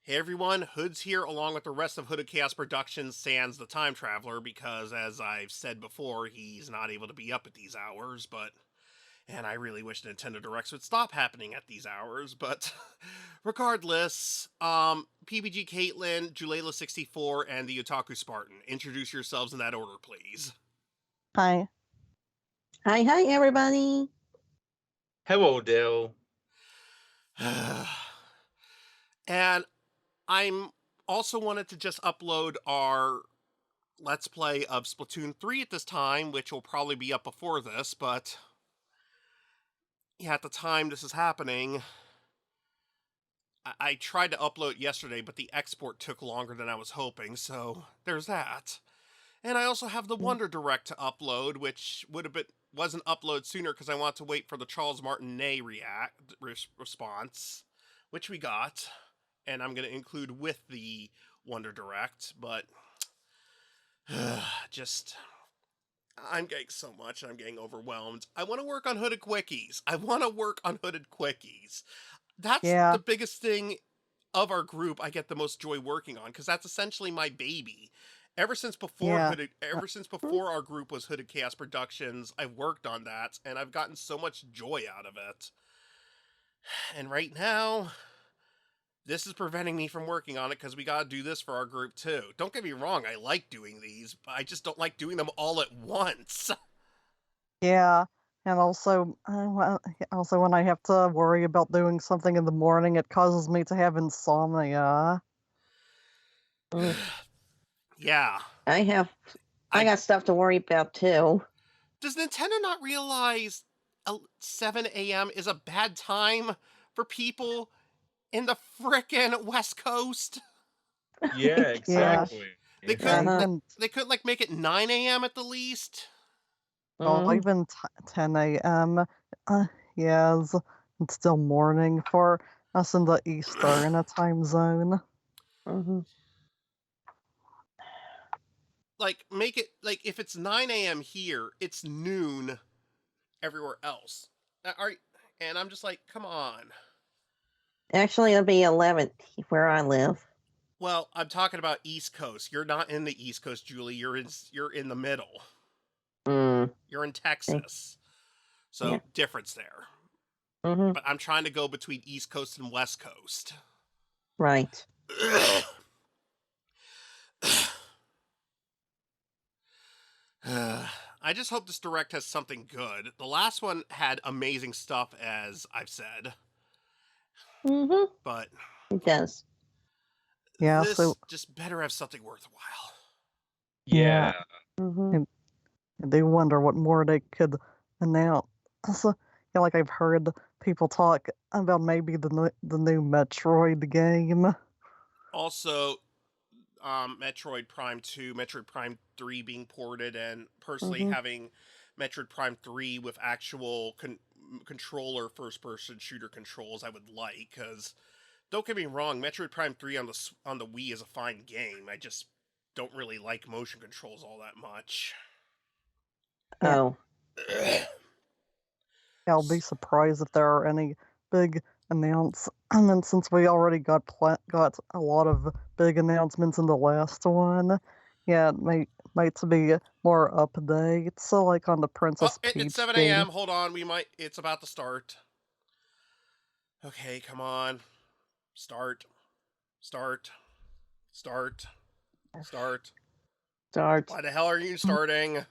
Hey everyone, Hoodz here along with the rest of Hooded Chaos Productions sans the Time Traveler because as I've said before, he's not able to be up at these hours, and I really wish Nintendo Directs would stop happening at these hours, but regardless, PPGKatelyn, Julayla64, and TheOtakuSpartan. Introduce yourselves in that order, please. Hi. Hi, everybody. Hello, Dale. And I'm also wanted to just upload our Let's Play of Splatoon 3 at this time, which will probably be up before this, but yeah, at the time this is happening, I tried to upload yesterday, but the export took longer than I was hoping, so there's that. And I also have the Wonder Direct to upload, which wasn't uploaded sooner because I want to wait for the Charles Martinet response, which we got, and I'm going to include with the Wonder Direct, but I'm getting so much, and I'm getting overwhelmed. I want to work on Hooded Quickies. That's the biggest thing of our group I get the most joy working on, because that's essentially my baby. Ever since before our group was Hooded Chaos Productions, I've worked on that, and I've gotten so much joy out of it. And right now, this is preventing me from working on it because we gotta do this for our group too. Don't get me wrong, I like doing these, but I just don't like doing them all at once. Yeah, and also when I have to worry about doing something in the morning, it causes me to have insomnia. Yeah. I got stuff to worry about too. Does Nintendo not realize 7 a.m. is a bad time for people in the frickin' West Coast? Yeah, exactly. They couldn't like make it 9 a.m. at the least? Well, even 10 a.m. Yes, it's still morning for us in the Eastern time zone. Like, make it, like, if it's 9 a.m. here, it's noon everywhere else. And I'm just like, come on. Actually, it'll be 11 where I live. Well, I'm talking about East Coast. You're not in the East Coast, Julie. You're in the middle. You're in Texas. So, yeah. Difference there. But I'm trying to go between East Coast and West Coast. Right. I just hope this Direct has something good. The last one had amazing stuff, as I've said. But it does. Yeah, this just better have something worthwhile. Yeah. And they wonder what more they could announce. So, yeah, like I've heard people talk about maybe the new Metroid game. Also, Metroid Prime 2, Metroid Prime 3 being ported, and personally having Metroid Prime 3 with actual controller first-person shooter controls I would like, because don't get me wrong, Metroid Prime 3 on the Wii is a fine game. I just don't really like motion controls all that much. Oh. I'll be surprised if there are any big announcements since we already got a lot of big announcements in the last one. Yeah, it might be more updates. So like on the Princess Peach it's 7 game. a.m. Hold on, it's about to start. Okay, come on. Start. Why the hell are you starting?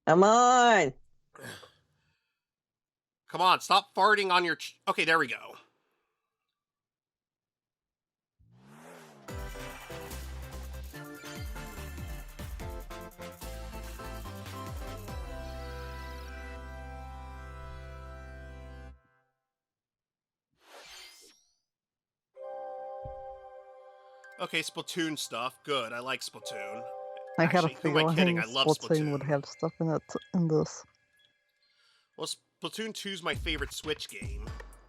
Come on. Come on, stop farting on your... Okay, there we go. Okay, Splatoon stuff. Good, I like Splatoon. I had a who am I kidding? I love Splatoon would have stuff in it in this. Well, Splatoon 2 is my favorite Switch game,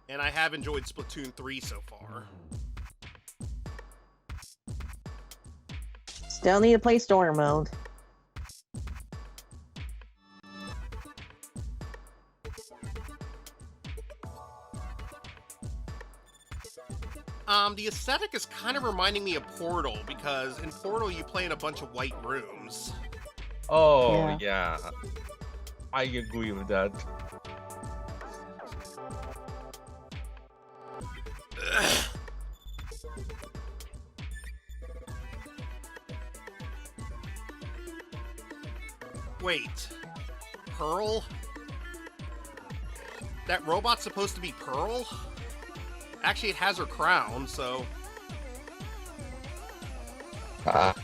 and I have enjoyed Splatoon 3 so far. Still need to play story mode. The aesthetic is kind of reminding me of Portal, because in Portal you play in a bunch of white rooms. Oh, yeah. I agree with that. Wait. Pearl? That robot's supposed to be Pearl? Actually, it has her crown, so...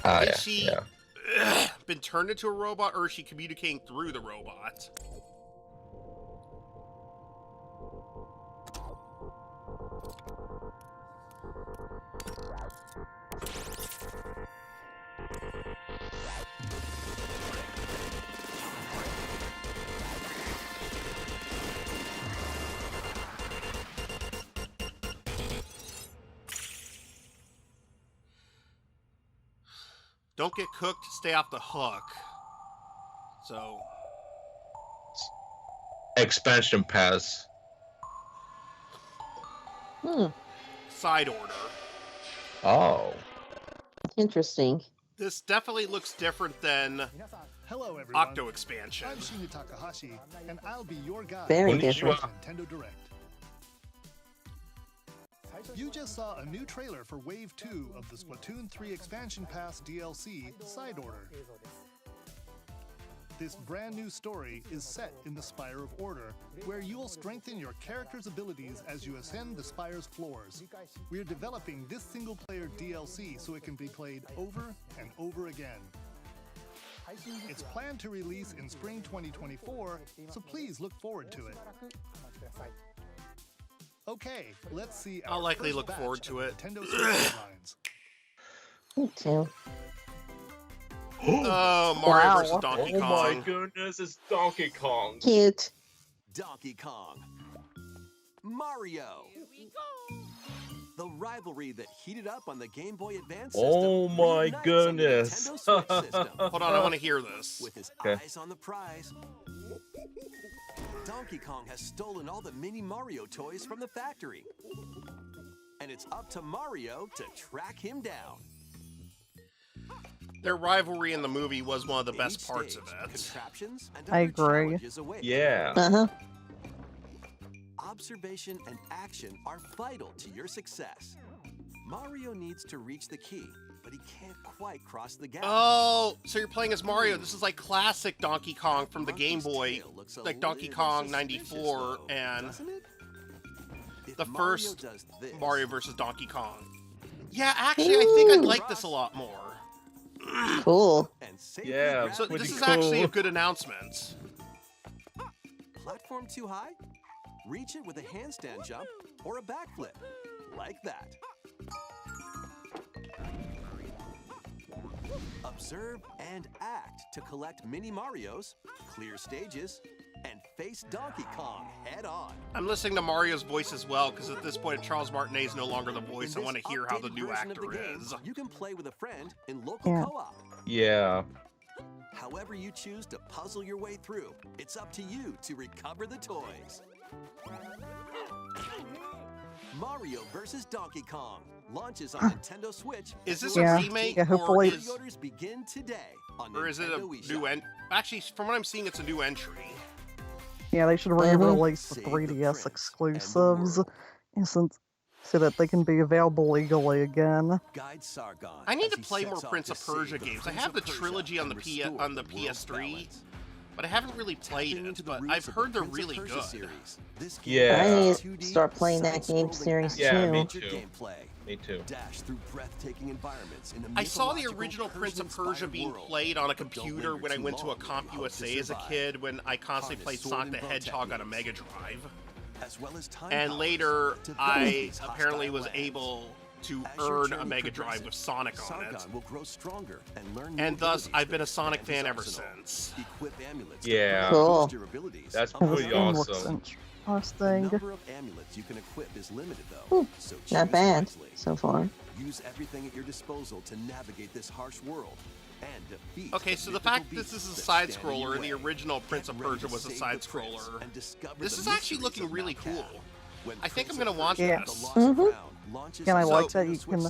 Is she been turned into a robot, or is she communicating through the robot? Don't get cooked, stay off the hook. So... Expansion pass. Side order. Oh. Interesting. This definitely looks different than Hello, everyone. Octo Expansion. I'm Shinya Takahashi, and I'll be your guide Very on different. Nintendo Direct. You just saw a new trailer for Wave 2 of the Splatoon 3 Expansion Pass DLC, Side Order. This brand new story is set in the Spire of Order, where you'll strengthen your character's abilities as you ascend the Spire's floors. We're developing this single-player DLC so it can be played over and over again. It's planned to release in spring 2024, so please look forward to it. Okay, let's see our I'll likely first look batch forward of to it. Nintendo Switch headlines. Me too. Oh, Mario Wow. versus Donkey Oh my Kong. goodness, it's Donkey Kong. Cute. Donkey Kong. Mario. The rivalry that heated up on the Game Boy Advance system Oh my reunites on the goodness. Nintendo Switch system. Hold on, I want to hear this. With his Okay. eyes on the prize, Donkey Kong has stolen all the mini Mario toys from the factory. And it's up to Mario to track him down. Their rivalry in the movie was one of the In best each parts stage, of it. I Contraptions and other agree. challenges await. Yeah. Uh-huh. Observation and action are vital to your success. Mario needs to reach the key, but he can't quite cross the gap. Oh, so you're playing as Mario. This is like classic Donkey Kong from the Game Monkey's Boy, tail looks a like Donkey little Kong suspicious, 94 though, and doesn't it? If the Mario first does this, Mario versus Donkey Kong. Yeah, actually, I think I'd like this a lot more. Cool. and safely Yeah, grab So the this pretty is key. actually a cool. good announcement. Platform too high? Reach it with a handstand jump or a backflip, like that. Observe and act to collect mini Marios, clear stages, and face Donkey Kong head on. I'm listening to Mario's voice as well, because at this point, Charles Martinet is no longer the voice. I In want this to hear how the updated new version of actor the game, is. You can play with a friend in local Yeah. co-op. Yeah. However you choose to puzzle your way through, it's up to you to recover the toys. Mario vs. Donkey Kong launches on Nintendo Switch. Is this Yeah. a remake, Yeah, hopefully- or is Pre-orders begin today on it a Nintendo new eShop. Actually, from what I'm seeing, it's a new entry. Yeah, they should re-release the Save the 3DS prince and the exclusives, world. so that they can be available legally again. Guide Sargon I need as to he play more sets off Prince to of Persia save the games. I Prince have the of Persia trilogy on the and restore on the world's PS3, balance. but I haven't really played Tapping it. into the But roots I've of heard the they're Prince of really Persia good. series. This game Yeah. I need has to 2D start playing that game side-scrolling series Yeah, me action-adventure too. gameplay. Me too. Dash through breathtaking environments in a I saw the mythological original Prince of Persia Persian-inspired being world. played on a But don't computer linger when I too went to a long if you Comp hope to USA as a survive. kid when I constantly Harness played sword Sonic and the bow Hedgehog on a Mega techniques. Drive. As well as time And powers later, to I battle these apparently hostile was lands. able to As your earn a journey Mega Drive with progresses, Sonic on it. Sargon will grow stronger and learn new And thus, abilities I've been that a Sonic expand his fan ever arsenal. since. Equip amulets to Yeah. further Cool. boost your abilities. That's And this pretty game looks awesome. The interesting. number of amulets you can equip is limited, though. Ooh, So choose Not bad wisely. so far. Use everything at your disposal to navigate this harsh world and defeat. Okay, so the mythical fact this beasts is a that side stand in your scroller, and the way. original Prince of Get ready Persia to was a save side the prince scroller. and discover This the is actually mysteries looking of really Mount cool. Cap. I think I'm gonna want Yeah. this. And I like So- that you can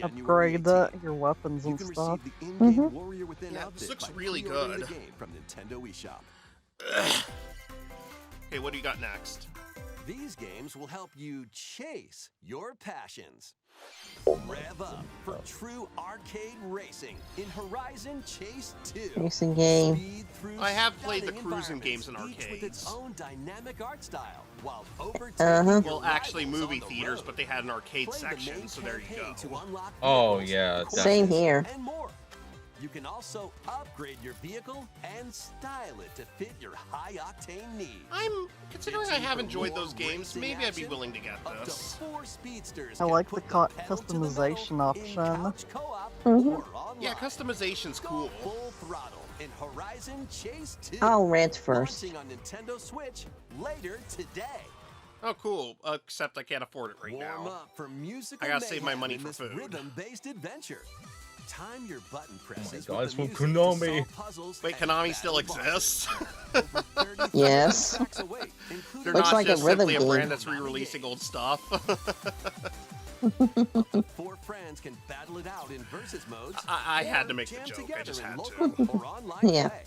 upgrade your weapons and You can stuff. receive the in-game Warrior Within Yeah, outfit this looks by really pre-ordering the good. game from Nintendo eShop. Okay, what do you got next? These games will help you chase your passions. Rev up for true arcade racing in Horizon Chase 2. Racing game. Speed through I have played the stunning cruising games in environments, each with its arcades. own dynamic art style, while overtaking Uh-huh. your Well, actually, rivals movie on the theaters, road. but they had an arcade Play the section, main so there you campaign to go. unlock Oh, vehicles, yeah, courses, Same here. and more. You can also upgrade your vehicle and style it to fit your high-octane needs. I'm considering I have enjoyed For those more games. racing Maybe I'd be action, willing to get up to this. 4 speedsters I can like the put pedal to the metal customization in option. couch co-op Mhm. or online. Yeah, customization's Go cool. full throttle in Horizon Chase 2. I'll rent first. Launching on Nintendo Switch later today. Oh, cool. Except I can't afford it right Warm now. up for musical I gotta save my mayhem money in for this food. rhythm-based adventure. Time your button presses God, with it's the from music to Konami. solve puzzles Wait, and Konami still battle bosses. exists? Over 30,000 Yes. tracks away, including They're Looks not like a just rhythm simply a game. brand that's re-releasing old stuff. Up to 4 friends can battle it out in versus modes. I had or to make the jam joke, I together just in had local to. or online Yeah. play.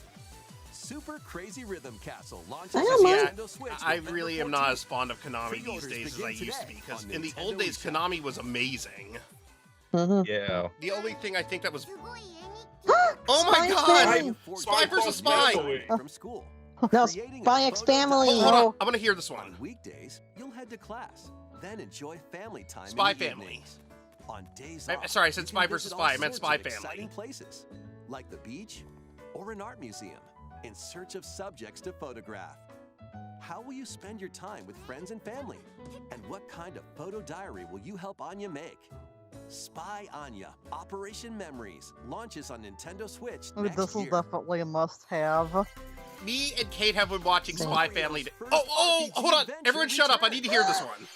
Super Crazy Rhythm Castle launches I on don't mind. Nintendo Switch. I November really am not 14th. as fond of Konami these Pre-orders days as begin I used to be, today because on in the old Nintendo days, eShop. Konami was amazing. Mhm. Yeah. The only thing I think that was... Oh my Spy god! Family. Spy versus Spy! From school. No, Creating a Spy X photo Family. Hold diary. on, I'm gonna hear this one. On weekdays, you'll head to class, then enjoy family time. Spy in the Family. evenings. On days I- off, sorry, I said you Spy can versus visit Spy. all I meant sorts Spy of Family. exciting places, like the beach or an art museum, in search of subjects to photograph. How will you spend your time with friends and family? And what kind of photo diary will you help Anya make? Spy Anya Operation Memories launches on Nintendo Switch Ooh, next this is year. definitely a must-have. Me and Kate have been watching Spy Mario's Family. first Oh, RPG hold on! adventure Everyone shut up! I need to hear this returns. one.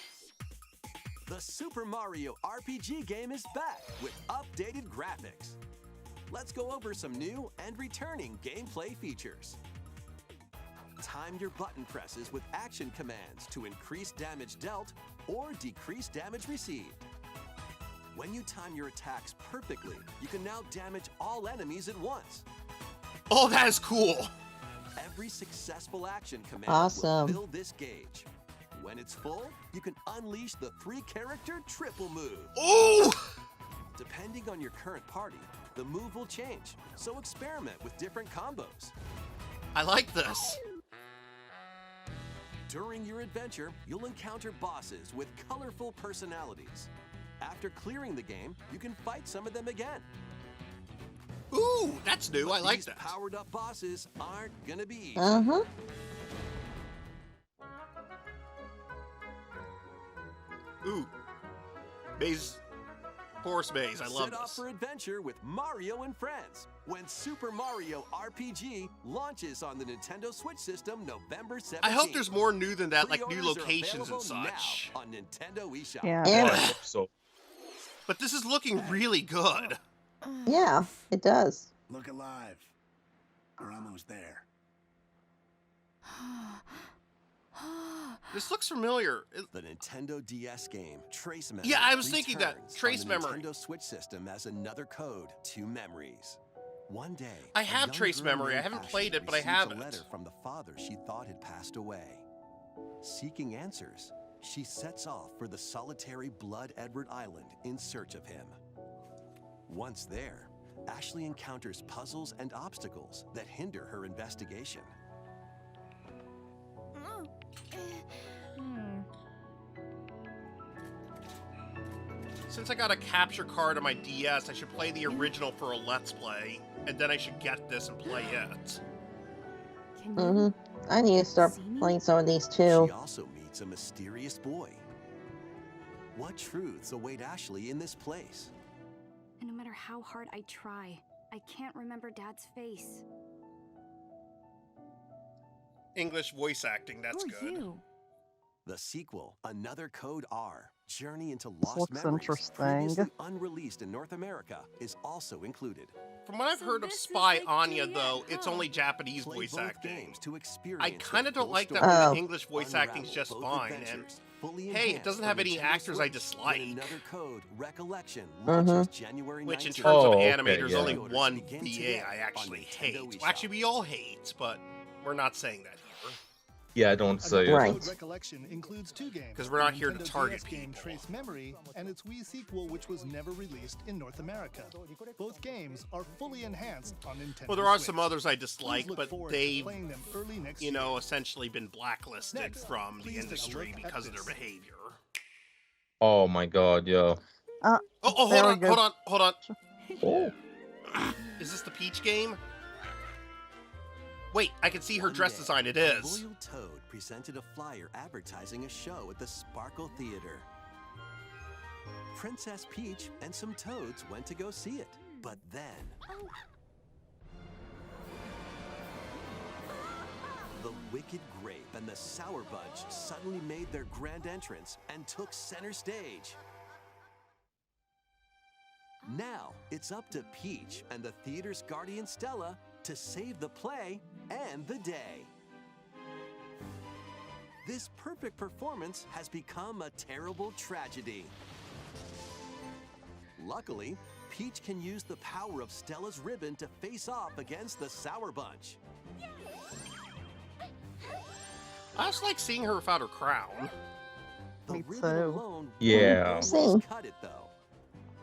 The Super Mario RPG game is back with updated graphics. Let's go over some new and returning gameplay features. Time your button presses with action commands to increase damage dealt or decrease damage received. When you time your attacks perfectly, you can now damage all enemies at once. Oh, that is cool. Every successful action command Awesome. will fill this gauge. When it's full, you can unleash the 3-character triple move. Ooh! Depending on your current party, the move will change, so experiment with different combos. I like this. During your adventure, you'll encounter bosses with colorful personalities. After clearing the game, you can fight some of them again. Ooh, that's new. But I like these that. powered-up bosses aren't gonna be easy. Uh-huh. Ooh. Maze. Force Maze. I love Set off this. for adventure with Mario and Friends when Super Mario RPG launches on the Nintendo Switch system November 17th. I hope there's more new than that, like new Pre-orders are locations and available such. now on Nintendo eShop. Yeah. And I hope so. But this is looking really good. yeah, it does. Look alive. We're almost there. This looks familiar. The Nintendo DS game Trace Memory. Yeah, I was thinking that. returns Trace on the Memory. Nintendo Switch system as another code to memories. One day, I a have young Trace girl Memory. I named haven't Ashley played it, but I receives have a it. letter from the father she thought had passed away. Seeking answers, she sets off for the solitary Blood Edward Island in search of him. Once there, Ashley encounters puzzles and obstacles that hinder her investigation. Since I got a capture card on my DS, I should play the original for a Let's Play, and then I should get this and play it. Can Mhm. I need to start See me? playing some of these too. She also meets a mysterious boy. What truths await Ashley in this place? And no matter how hard I try, I can't remember Dad's face. English voice acting, that's Who are good. you? The sequel, Another Code R, Journey into This Lost looks Memories, interesting. previously unreleased in North America, is also included. From what I've So heard of this is Spy like Anya, Juliet, though, it's huh? only Japanese Play voice both acting. games to experience I the kind of don't full like that story. when Oh. the English voice acting's Unravel just both fine, and adventures, fully hey, it enhanced doesn't for have any Nintendo actors I Switch dislike. when another code, Recollection, Mhm. launches January Which, in 19th. terms of Oh, anime, okay, there's yeah. only Pre-orders one begin VA today I on actually Nintendo hate. Well, eShop. actually, we all hate, but we're not saying that here. Yeah, don't say Another it. Right. Code Recollection includes 2 games. 'Cause we're not the here to Nintendo target DS game people. Trace Memory and its Wii sequel, which was never released in North America. Both games are fully enhanced on Nintendo Well, there are Switch. some others I Please dislike, look but forward to they've, playing them early next you year. know, essentially been blacklisted Next, from the please take a industry look at because of their this. behavior. Oh my god, yo. Oh, There we hold on, go. hold on, hold on. Oh. Is this the Peach game? Wait, I can see her One dress day, design. It a is. Royal Toad presented a flyer advertising a show at the Sparkle Theater. Princess Peach and some toads went to go see it. But then... the Wicked Grape and the Sour Bunch suddenly made their grand entrance and took center stage. Now, it's up to Peach and the theater's guardian Stella to save the play and the day. This perfect performance has become a terrible tragedy. Luckily, Peach can use the power of Stella's ribbon to face off against the Sour Bunch. I just like seeing her without her crown. The Me ribbon too. alone Yeah. won't Same. always cut it though.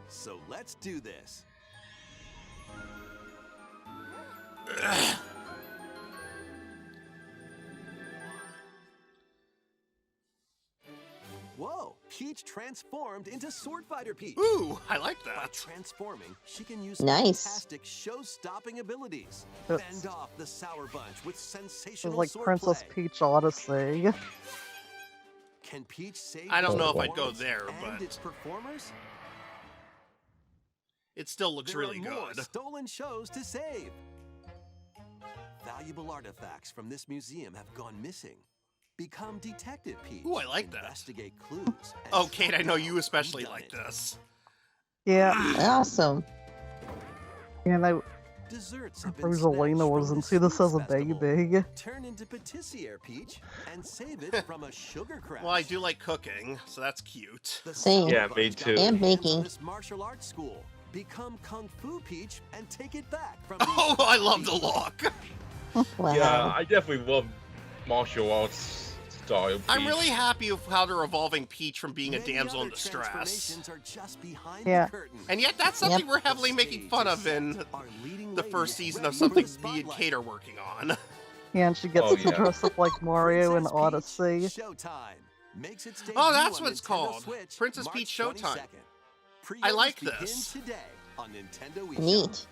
So let's do this. Whoa! Peach transformed into Sword Fighter Peach. Ooh, I like By that. transforming, she can use Nice. fantastic show-stopping abilities. That's- Fend off the Sour Bunch with It's sensational like swordplay. Princess Peach Odyssey. Can Peach save I don't its know if I'd go performance there, and but- its performers? It still looks There really are more good. stolen shows to save. Valuable artifacts from this museum have gone missing. Become Detective Peach. Ooh, I like that. Investigate clues. and Oh, Kate, I know track you down especially whodunit. like this. Yeah, Awesome. and Desserts have been Rosalina snatched was from in the see this as a Sweets Festival. baby. Turn into patissiere Peach and save it from a sugar crash. Well, I do like cooking, so that's cute. The Same. Sour Yeah, Bunch me got too. their And hands on baking. This martial arts school. Become Kung Fu Peach and take it back from Oh, I love the look. Wow. Yeah, I definitely love martial arts style. I'm Peach. really happy with how they're evolving Peach from being a Many damsel in other distress. transformations are just behind Yeah. the curtain. And yet that's something Yep. we're heavily The making stage fun is of in set. Our leading the lady first is season ready of for something the me and spotlight. Kate are working on. Yeah, and she gets Oh, to yeah. dress up like Mario in Princess Peach Odyssey. Showtime makes its debut Oh, that's on what it's Nintendo called. Switch, Princess March Peach Showtime. 22nd. I like Pre-orders begin this. today on Nintendo eShop. Neat.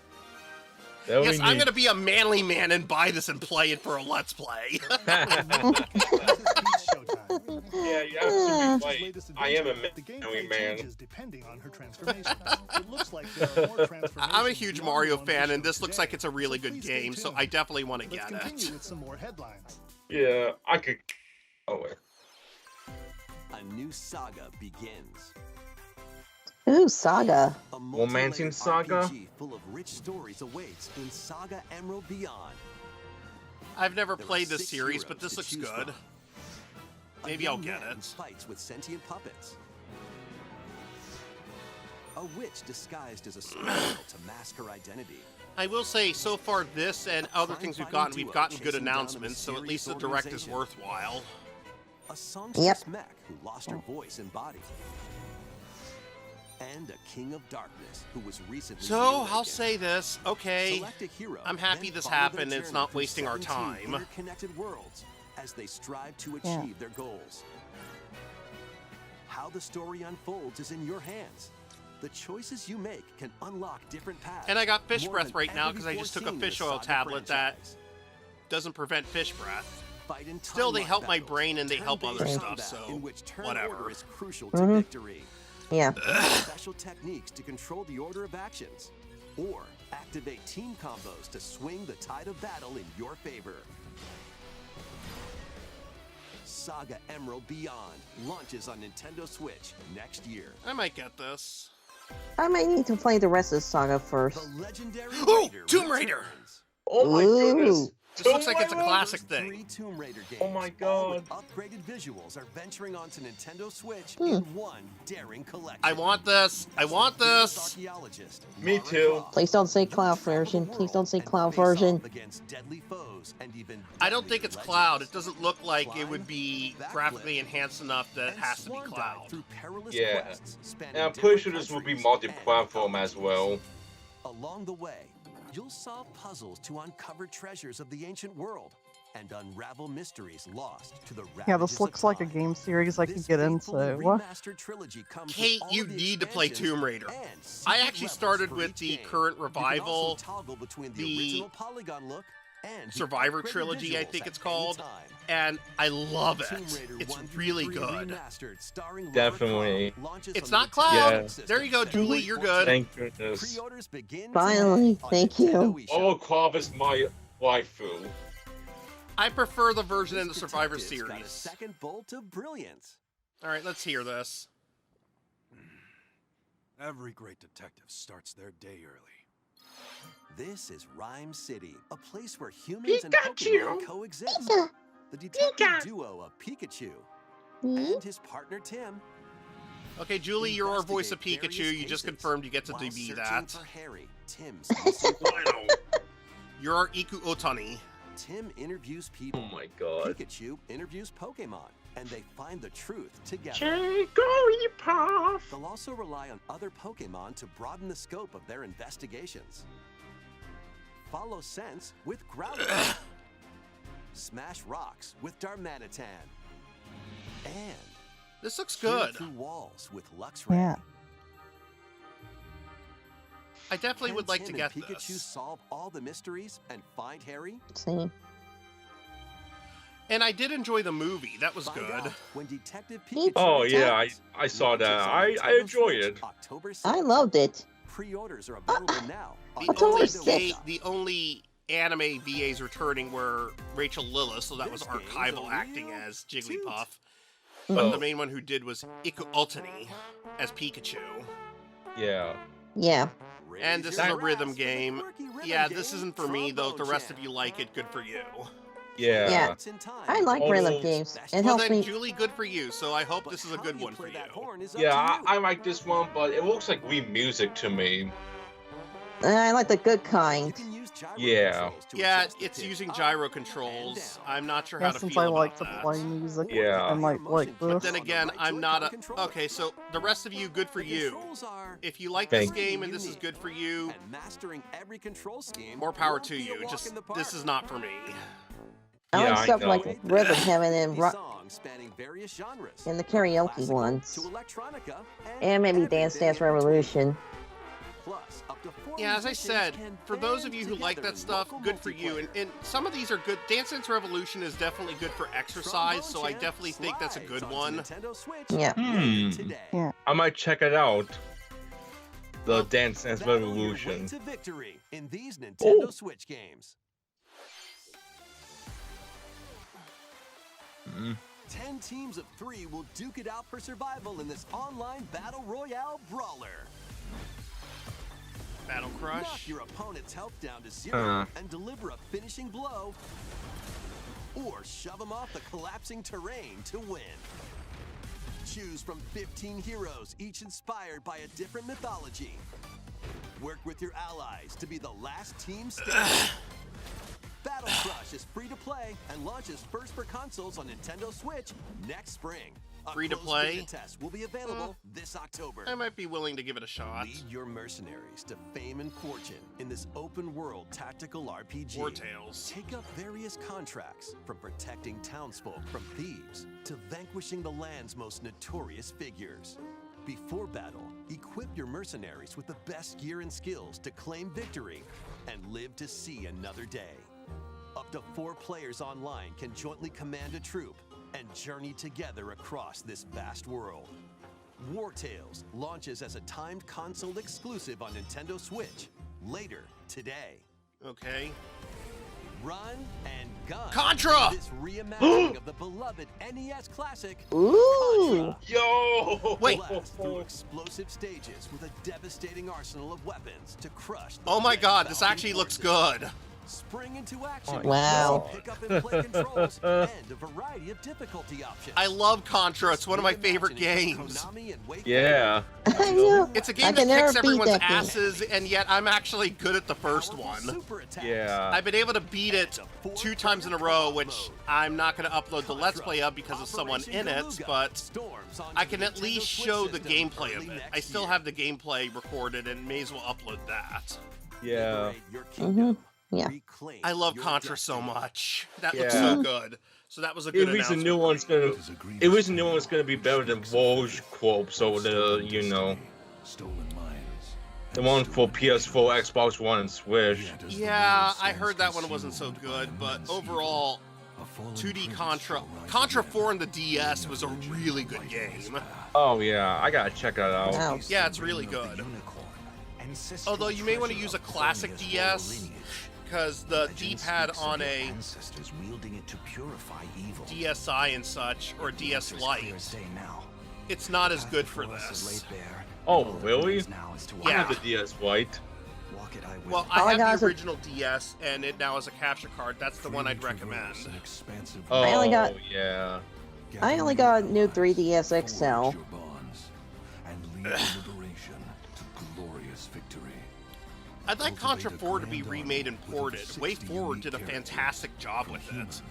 That Yes, we I'm need- gonna be a manly man and buy this and play it for a Let's Play. Princess Peach Showtime. Yeah, you Peach's absolutely right. latest I am a adventure, the gameplay man. changes depending on her transformations. It looks like there are more transformations I'm a huge beyond Mario the ones we fan, and showed this looks today. like it's a really good Please stay game, so tuned. I definitely want to Let's get continue it. with some more headlines. Yeah, I could. Oh wait. A new saga begins. Ooh, Saga. A Romancing multi-layered saga? RPG full of rich stories awaits in Saga Emerald Beyond. I've never There are played this 6 series, heroes but this to looks choose good. from. A Maybe I'll young get man it. fights with sentient puppets. A witch disguised as a squirrel to mask her identity. I will say, so far, this and other things we've gotten duo gotten good chasing down a announcements, so at least the mysterious direct is organization. worthwhile. A songstress Yep. mech who lost her voice and body. And a king of darkness who was recently So, reawakened. I'll say this, okay, Select a hero, I'm happy then this follow their happened, it's journey not through wasting our 17 time. interconnected worlds as they strive to Yeah. achieve their goals. How the story unfolds is in your hands. The choices you make can unlock different paths. And I got fish more breath than right now ever because I just took a before seen in fish the oil Saga tablet that franchise. doesn't prevent fish breath. Fight in Still, they timeline help my battles, brain and they help other turn-based stuff, combat so in which turn whatever. order is crucial to Mhm. victory. Yeah. Special techniques to control the order of actions, or activate team combos to swing the tide of battle in your favor. Saga Emerald Beyond launches on Nintendo Switch next year. I might get this. I might need to play the rest of the saga first. The legendary Oh, Raider Tomb Raider! returns. Oh my goodness. This looks like it's a Tomb Raider? classic Three thing. Tomb Raider games, Oh my all with God. upgraded visuals, are venturing onto Nintendo Switch in one daring collection. I want this. I want this. Archaeologist Me Lara too. Croft Please don't say wanders cloud through the version. world Please don't say and cloud face off version. against deadly foes and even I don't think deadlier it's cloud. It legends. doesn't look like it would Climb, be backflip, graphically enhanced enough that it and has to be swan dive cloud. through perilous Yeah. quests spanning And I'm pretty different sure this will be countries multi-platform and as well. along the way, you'll solve puzzles to uncover treasures of the ancient world and unravel mysteries lost to the Yeah, this ravages looks of like a time. game series I This could get faithfully into. remastered trilogy comes with Kate, all you of the need to play expansions Tomb Raider. and I secret actually levels started for with each the game. current You can also revival, toggle between the the original polygon look and the Survivor upgraded trilogy, I visuals think at it's any called, time. and I love Tomb it. Raider It's 1 through really 3 good. remastered, starring Lara Definitely. Croft, launches It's on not the cloud. Yeah. Nintendo There you go, System Julie. You're good. Thank goodness. Pre-orders begin Finally, today on thank you. Nintendo eShop. Oh, Croft is my waifu. I prefer the version in the This Survivor detective's got a series. second bolt of brilliance. All right, let's hear this. Every great detective starts their day early. This is Rhyme City, a place where humans and Pikachu! Pokemon coexist. Pika. The detective Pika! duo of Pikachu Hmm? and his partner Tim. Okay, Julie, you're our voice of investigate Pikachu. various You just cases confirmed you get to while be searching that. for Harry, Tim's missing Wow. You're our Iku Otani. Tim interviews Oh people. my god. Pikachu interviews Pokemon, and they find the truth together. Jigglypuff! They'll also rely on other Pokemon to broaden the scope of their investigations. Follow Sense with Groudon. Smash Rocks with Darmanitan. And This looks peer good. through walls with Luxray. Yeah. I definitely Can would like to Tim get and Pikachu this. solve all the mysteries and find Harry? Same. And I did enjoy the movie. That was Find good. out when Detective Pikachu Oh yeah, returns. I saw that. Launches on I Nintendo enjoyed Switch it. October I 6th. loved it. Pre-orders are available now. on The October only, Nintendo 6th. eShop. the only anime VAs returning were Rachel Lillis, so that was This game's archival a acting real as toot. Jigglypuff. Oh. But the main one who did was Iku Otani as Pikachu. Yeah. Yeah. And this Raise is your a rhythm glass for the game. quirky rhythm Yeah, this game, isn't for me, though. If the rest of Trombone you like it, good for you. Yeah. Yeah. Jam. In time. I like Oh. rhythm games. It Well, helps then, me. Julie, good for you. So I hope But this is a how good you one for play you. that horn is up Yeah, to I you. like this one, but it looks like Wii music to me. I like the good You kind. can use gyro Yeah. controls to Yeah, adjust the it's pitch using up gyro and controls. down. I'm not sure Yeah, how to since feel I about like to that. play music, Yeah. I might like But this. then again, I'm not a... Okay, so the rest of you, good for The you. controls are If you like this Thank game and this is good for you, and mastering every control scheme. more power won't to be a you. walk Just in the park. this is not for me. I Yeah, like I stuff know. like rhythm heaven and 50 rock songs spanning various genres. and the karaoke Classical ones. to electronica And maybe everything Dance in Dance between. Revolution. Plus, up to 4 Yeah, as I musicians said, can for those of band you who like together that in stuff, local good for you. And some of these are good. Dance Dance Revolution is definitely good for exercise, so I Trombone definitely think that's a slides good onto one. Nintendo Switch Yeah. later today. Yeah. I might check it out. The Dance Dance Battle your way Revolution. to victory in these Nintendo Switch games. 10 teams of 3 will duke it out for survival in this online battle royale brawler. Battle Knock Crush. your opponent's health down to 0 Uh. and deliver a finishing blow, or shove them off the collapsing terrain to win. Choose from 15 heroes, each inspired by a different mythology. Work with your allies to be the last team standing. Battle Crush is free to play and launches first for consoles on Nintendo Switch next spring. A Free to closed play? beta test will be available this October. I might be willing to give it a shot. Lead your mercenaries to fame and fortune in this open-world tactical RPG. War Tales. Take up various contracts, from protecting townsfolk from thieves to vanquishing the land's most notorious figures. Before battle, equip your mercenaries with the best gear and skills to claim victory and live to see another day. Up to 4 players online can jointly command a troop and journey together across this vast world. War Tales launches as a timed console exclusive on Nintendo Switch later today. Okay. run, and gun. Contra! This reimagining of the beloved NES classic. Ooh. Yo! Wait. Blast through explosive stages with a devastating arsenal of weapons to crush. Oh my god, this actually looks good. Spring into action. Wow. Pick up and play controls and a variety of difficulty options. I love Contra. It's one of my favorite games. Yeah. I know. It's a I game can that never kicks beat everyone's that game. asses, and yet I'm actually good at the first one. Yeah. I've been able to beat it 2 times in a row, which I'm not going to upload the Let's Play of because of someone in it, but I can at least show the gameplay of it. I still have the gameplay recorded and may as well upload that. Yeah. Yeah. I love Contra so much. That looks Yeah. so good. So that was a good At least the announcement. new one's gonna. At least the new one's gonna be better than Volge Corp. So the one for PS4, Xbox One, and Switch. Yeah, I heard that one wasn't so good, but overall, 2D Contra 4 on the DS was a really good game. Oh yeah, I gotta check that out. Wow. Yeah, it's really good. Although you may want to use a classic DS, because the D-pad on a DSi and such, or DS Lite, it's not as good for this. Oh really? I Yeah. have the DS Lite. Well, I have the original DS, and it now has a capture card. That's the one I'd recommend. Oh I only got- yeah. I only got a new 3DS XL. I'd like Contra 4 to be remade and ported. Way Forward did a fantastic job with it.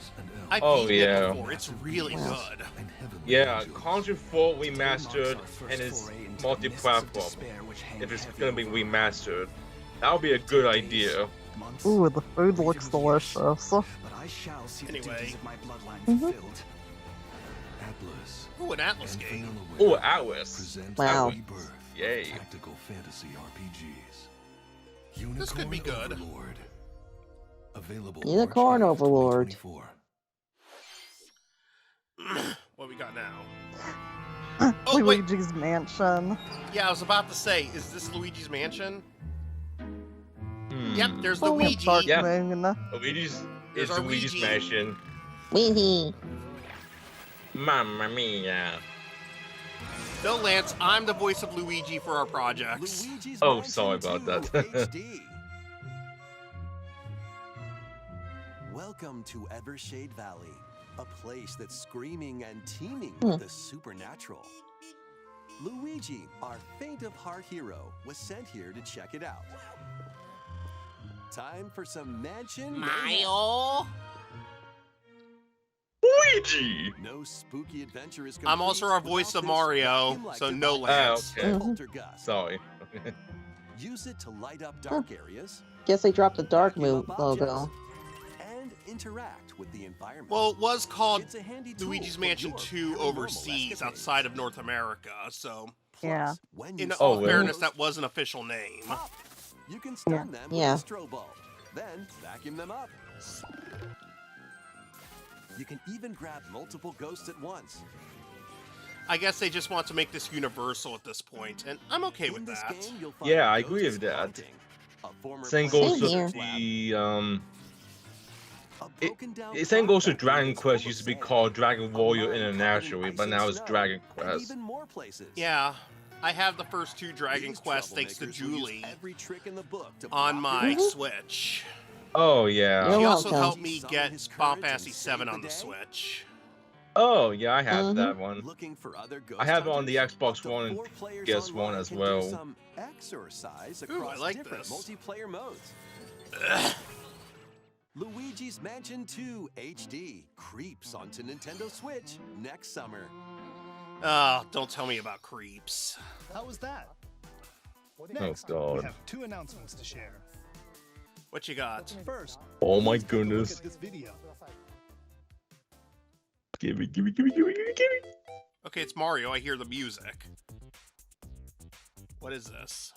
I've beaten it before. It's really good. Yeah, Contra 4 remastered and it's multi-platform. If it's gonna be remastered, that would be a good idea. Ooh, the food looks delicious. Anyway. Atlas. Ooh, an Atlas game. Oh, Atlas. Wow. Rebirth. Yay. Tactical fantasy RPGs. This could be good. Overlord. Available Unicorn March 8th, Overlord. 2024. What we got now? Oh, wait. Luigi's Mansion. Yeah, I was about to say, is this Luigi's Mansion? Hmm. Yep, there's Oh, Luigi. Dark Yeah. Moon. Luigi's There's is our Luigi's Luigi. Mansion. Weehee. Mamma mia. Bill Lance, I'm the voice of Luigi for our projects. Luigi's Oh, Mansion sorry about 2 that. HD. Welcome to Evershade Valley, a place that's screaming and teeming with the supernatural. Luigi, our faint of heart hero, was sent here to check it out. Time for some mansion mayhem. Mario? Luigi! No spooky adventure is I'm also our voice of Mario, so no Lance. okay. Poltergust. Sorry. Use it to light up dark areas. Guess they dropped the Dark vacuum Moon up logo. objects, and interact with the environment. Well, it was called It's a handy tool Luigi's for Mansion your 2 paranormal overseas, escapades. outside of North America, so Yeah. When in you all Oh, really? fairness, that was an official name. pop, you can stun them with Yeah. a strobe bulb, then vacuum them up. You can even grab multiple ghosts at once. I guess they just want to make this universal at this point, and I'm okay In with this that. game, you'll find Yeah, I ghosts agree with that. haunting, a former Same player goes to here. the a broken-down same goes to clock Dragon factory Quest. full Used to of be sand, called Dragon a Warrior mine Internationally, covered in but ice now and it's snow, Dragon and Quest. even more places. Yeah, I have the first 2 Dragon These Quest thanks to troublemakers will use Julie every trick in the book to on block my your Switch. Oh yeah. You're She also welcome. helped me Summoned get his Final courage Fantasy and saved 7 on the the day? Switch. Oh yeah, I have that one. Looking for other ghost I have it on the hunters? Xbox Up to One and 4 players PS1 online as can well. do some exercise Ooh, I across like different this. multiplayer modes. Luigi's Mansion 2 HD creeps onto Nintendo Switch next summer. Oh, don't tell me about creeps. How was that? Oh Next, we god. have 2 announcements to share. What you got? First, Oh my let's take a look goodness. at this video. Gimme. Okay, it's Mario. I hear the music. What is this?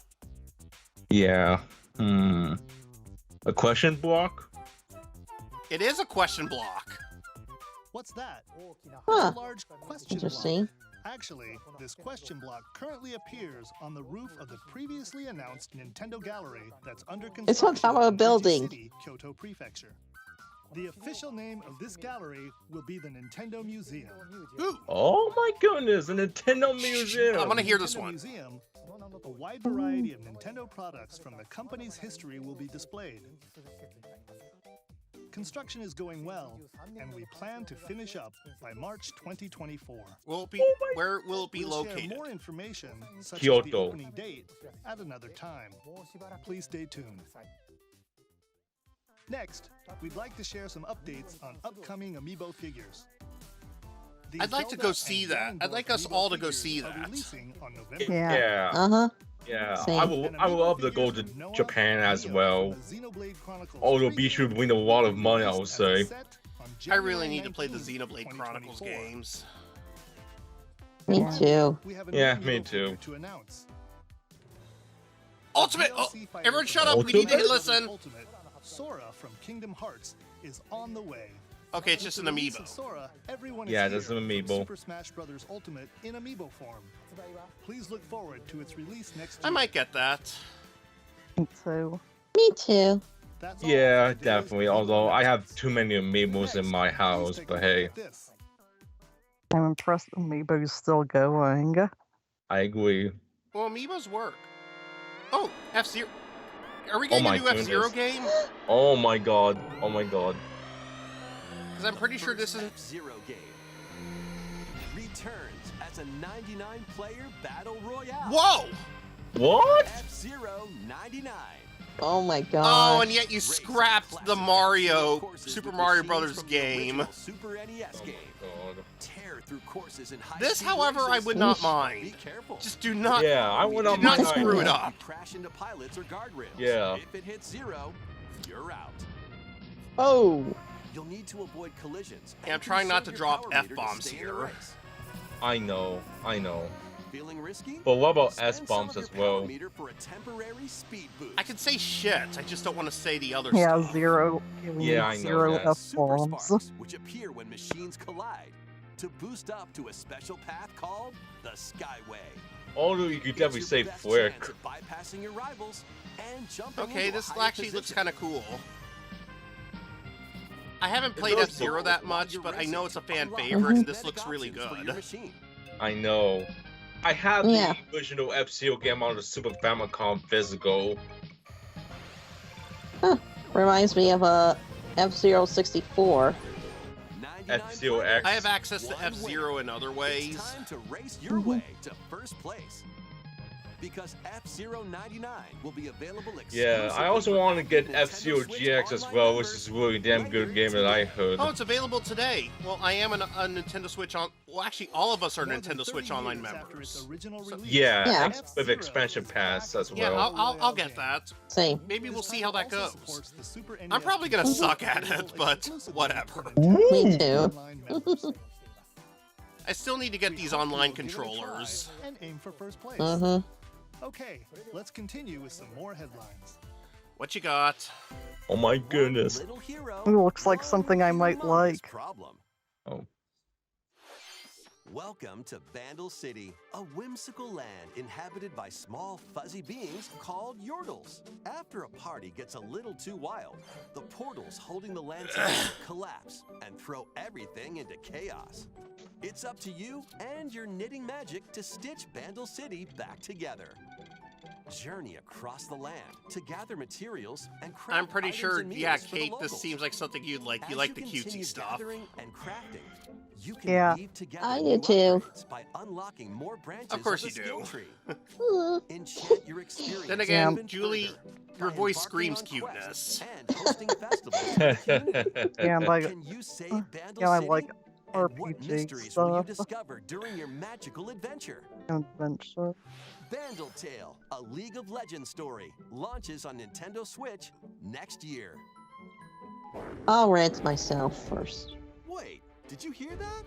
Yeah. A question block? It is a question block. What's that? Huh. It's a large question block. Interesting. Actually, this question block currently appears on the roof of the previously announced Nintendo Gallery that's under construction It's on top of a in Dixie building. City, Kyoto Prefecture. The official name of this gallery will be the Nintendo Museum. Ooh. Oh my goodness, a Nintendo Museum! I want to hear this Nintendo one. Museum, a wide variety of Nintendo products from the company's history will be displayed. Construction is going well, and we plan to finish up by March 2024. Where will it be We'll located? share more information, such as the Kyoto. opening date, at another time. Please stay tuned. Next, we'd like to share some updates on upcoming Amiibo figures. The I'd like to Zelda go see and that. I'd like Ganondorf us all to Amiibo go see figures are that. releasing on November. Yeah. Yeah. Uh-huh. Yeah, Same. I would love to go to Japan as well. Although B should win a lot of money, I would say. I really need to play the Xenoblade Chronicles games. Me too. Yeah, me too. Ultimate! Oh, everyone shut up, we need to listen. Ultimate, Sora from Kingdom Hearts is on the way. Okay, it's just an With the release of amiibo. Sora, everyone Yeah, is that's here an from amiibo. Super Smash Bros. Ultimate in amiibo form. Please look forward to its release next year. I might get that. Me too. Me too. That's all Yeah, for today's definitely. Amiibo Although I have Next. too many amiibos in my Please house, take a but look hey, at this. I'm impressed Amiibo's still going. I agree. Well, amiibos work. Oh, F-Zero. Are we Oh getting my a new F-Zero goodness. game? Oh my god. Oh my god. Because I'm pretty sure this is... F-Zero game returns as a 99-player battle royale. Whoa! What? F-Zero 99. Oh my god. Oh, and yet you Race scrapped classic the Mario, courses Super with Mario machines Brothers from the game. original Super NES game. Oh god. Tear through courses in high This, speed however, I races. would not Eesh. Be mind. careful. Just do not... Yeah, I would Do not not mind screw it either. up. You crash into pilots or guardrails. Yeah. If it hits zero, you're out. Oh. You'll need to avoid collisions. Yeah, I'm and trying not to conserve your drop power meter to F-bombs stay in the here. race. I know. Feeling risky? But what about Spend some S-bombs of as your power well? meter for a temporary speed boost. I can say shit, I just don't want to say the other Yeah, stuff. zero. We Yeah, need I know zero that. Super F-bombs. sparks, which appear when machines collide, to boost up to a special path called the Skyway. Although you could It's definitely your say best flick. chance at bypassing your rivals and jumping Okay, into a this higher actually looks position. kind of cool. I haven't It played does F-Zero look that While much, you're but I racing, know it's a fan unlock favorite, and this cosmetic looks really options for your good. machine. I know. I have Yeah. the original F-Zero game on the Super Famicom physical. Reminds me of a F-Zero 64. 99 F-Zero players, X. I have access to one F-Zero win. in other It's ways. time to race your way to first place. Because F-Zero 99 will be available Yeah, I also want to get F-Zero GX as well, which is a really damn good game that I heard. Oh, it's available today. Well, I am a Nintendo Switch on... Well, actually, all of us are More than Nintendo 30 Switch Online years after its members. original So- release, Yeah, Yeah. with expansion pass as Yeah, well. I'll get that. Same. Maybe we'll This see how title that also goes. supports the Super I'm NES probably gonna console suck at available it, but exclusively whatever. for Nintendo Me Switch too. Online members. I still need to get these We hope online you will give it a controllers. try And aim for first place. Mm-hmm. Okay, let's continue with some more headlines. What you got? Oh my goodness. Little hero, Ooh, looks like one something I might humongous like. Problem. Oh. Welcome to Vandal City, a whimsical land inhabited by small, fuzzy beings called Yordles. After a party gets a little too wild, the portals holding the land together collapse and throw everything into chaos. It's up to you and your knitting magic to stitch Vandal City back together. Journey across the land to gather materials and craft I'm pretty items sure, and yeah, meals for the Kate, this locals. seems like something you'd like. You As like the continue cutesy stuff. gathering and crafting, you can Yeah. weave together I new do too. upgrades by unlocking more branches Of course the you do. skill tree. Enchant your experience. Then again, even Julie, further your by voice embarking screams on cuteness. quests and hosting festivals for the community. Yeah, and like, Can you save Vandal yeah, I City? like And what RPG mysteries will you stuff. discover during your magical adventure? Adventure. Vandal Tale, a League of Legends story, launches on Nintendo Switch next year. I'll rent myself first. Wait, did you hear that?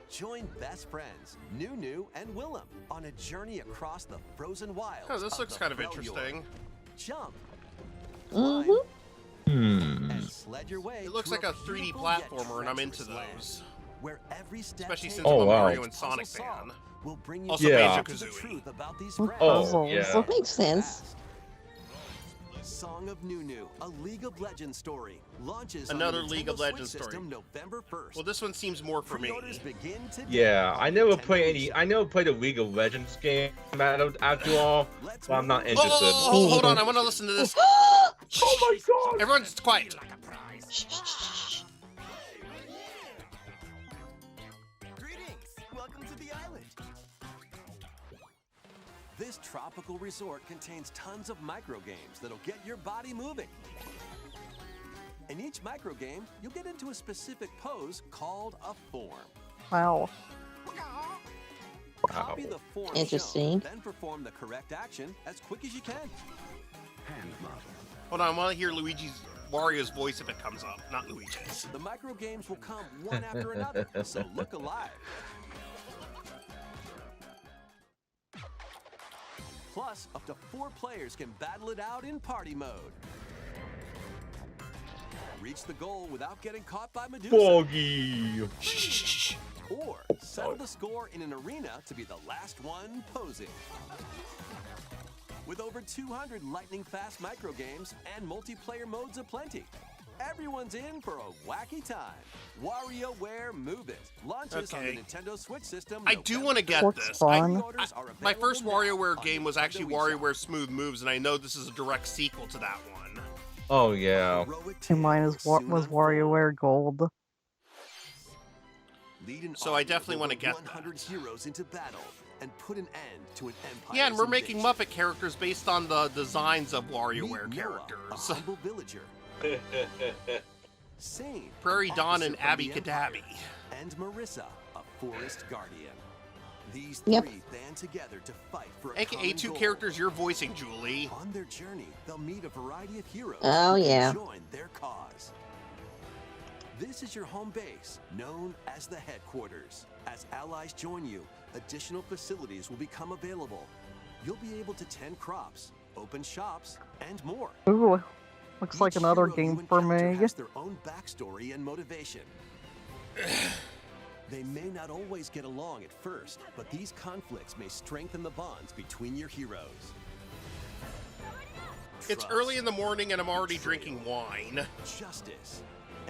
Join best friends Nunu and Willem on a journey across the frozen wilds. Oh, this looks the kind of Freljord. interesting. Jump, Mm-hmm. Hmm. and sled your way. It looks through like a 3D beautiful yet platformer, and I'm into treacherous land, those. Where every step Especially since taken I'm a Oh, wow. Mario and puzzle Sonic solved fan. will bring you Also Yeah. to the Banjo-Kazooie. truth about these Oh, friends. Oh, puzzles. yeah. Makes sense. Song of Nunu, a League of Legends story, launches Another on the League of Nintendo Legends Switch story. system November 1st. Well, this one seems more for me. Pre-orders begin today Yeah, on I never Nintendo played eShop. I never played a League of Legends game after all, Let's so I'm not move. interested. Oh, hold on, I want to listen to this. Oh my god! Everyone's quiet. Greetings! Welcome to the island. This tropical resort contains tons of micro games that'll get your body moving. In each micro game, you'll get into a specific pose called a form. Wow. Copy the form Interesting. shown, then perform the correct action as quick as you can. Hand model. Hold on, I want to hear Wario's voice if it comes up, not Luigi's. The micro games will come one after another, so look alive. Plus, up to 4 players can battle it out in party mode. Reach the goal without getting caught by Medusa. Foggy! Or settle the score in an arena to be the last one posing. With over 200 lightning-fast micro games and multiplayer modes aplenty, everyone's in for a wacky time. WarioWare Move It launches on the Nintendo Switch system. I do want to get Looks this. fun. My first WarioWare game was actually WarioWare Smooth Moves, and I know this is a direct sequel to that one. Oh yeah. And mine was WarioWare Gold. So I definitely want to get 100 heroes into battle and put an end to an empire. Yeah, and we're making Muppet characters based on the designs of WarioWare Meet Noah, characters. a humble villager. Sane, Prairie an Dawn officer and from Abby the Empire, Cadabby. and Marissa, a forest guardian. These Yep. three band together to fight for a AKA common 2 goal. characters you're voicing, Julie. On their journey, they'll meet a variety of heroes Oh, who can yeah. join their cause. This is your home base, known as the headquarters. As allies join you, additional facilities will become available. You'll be able to tend crops, open shops, and more. Ooh, looks like Each another hero game you for encounter me. has their own backstory and motivation. They may not always get along at first, but these conflicts may strengthen the bonds between your heroes. It's early in the morning and I'm already drinking wine. Justice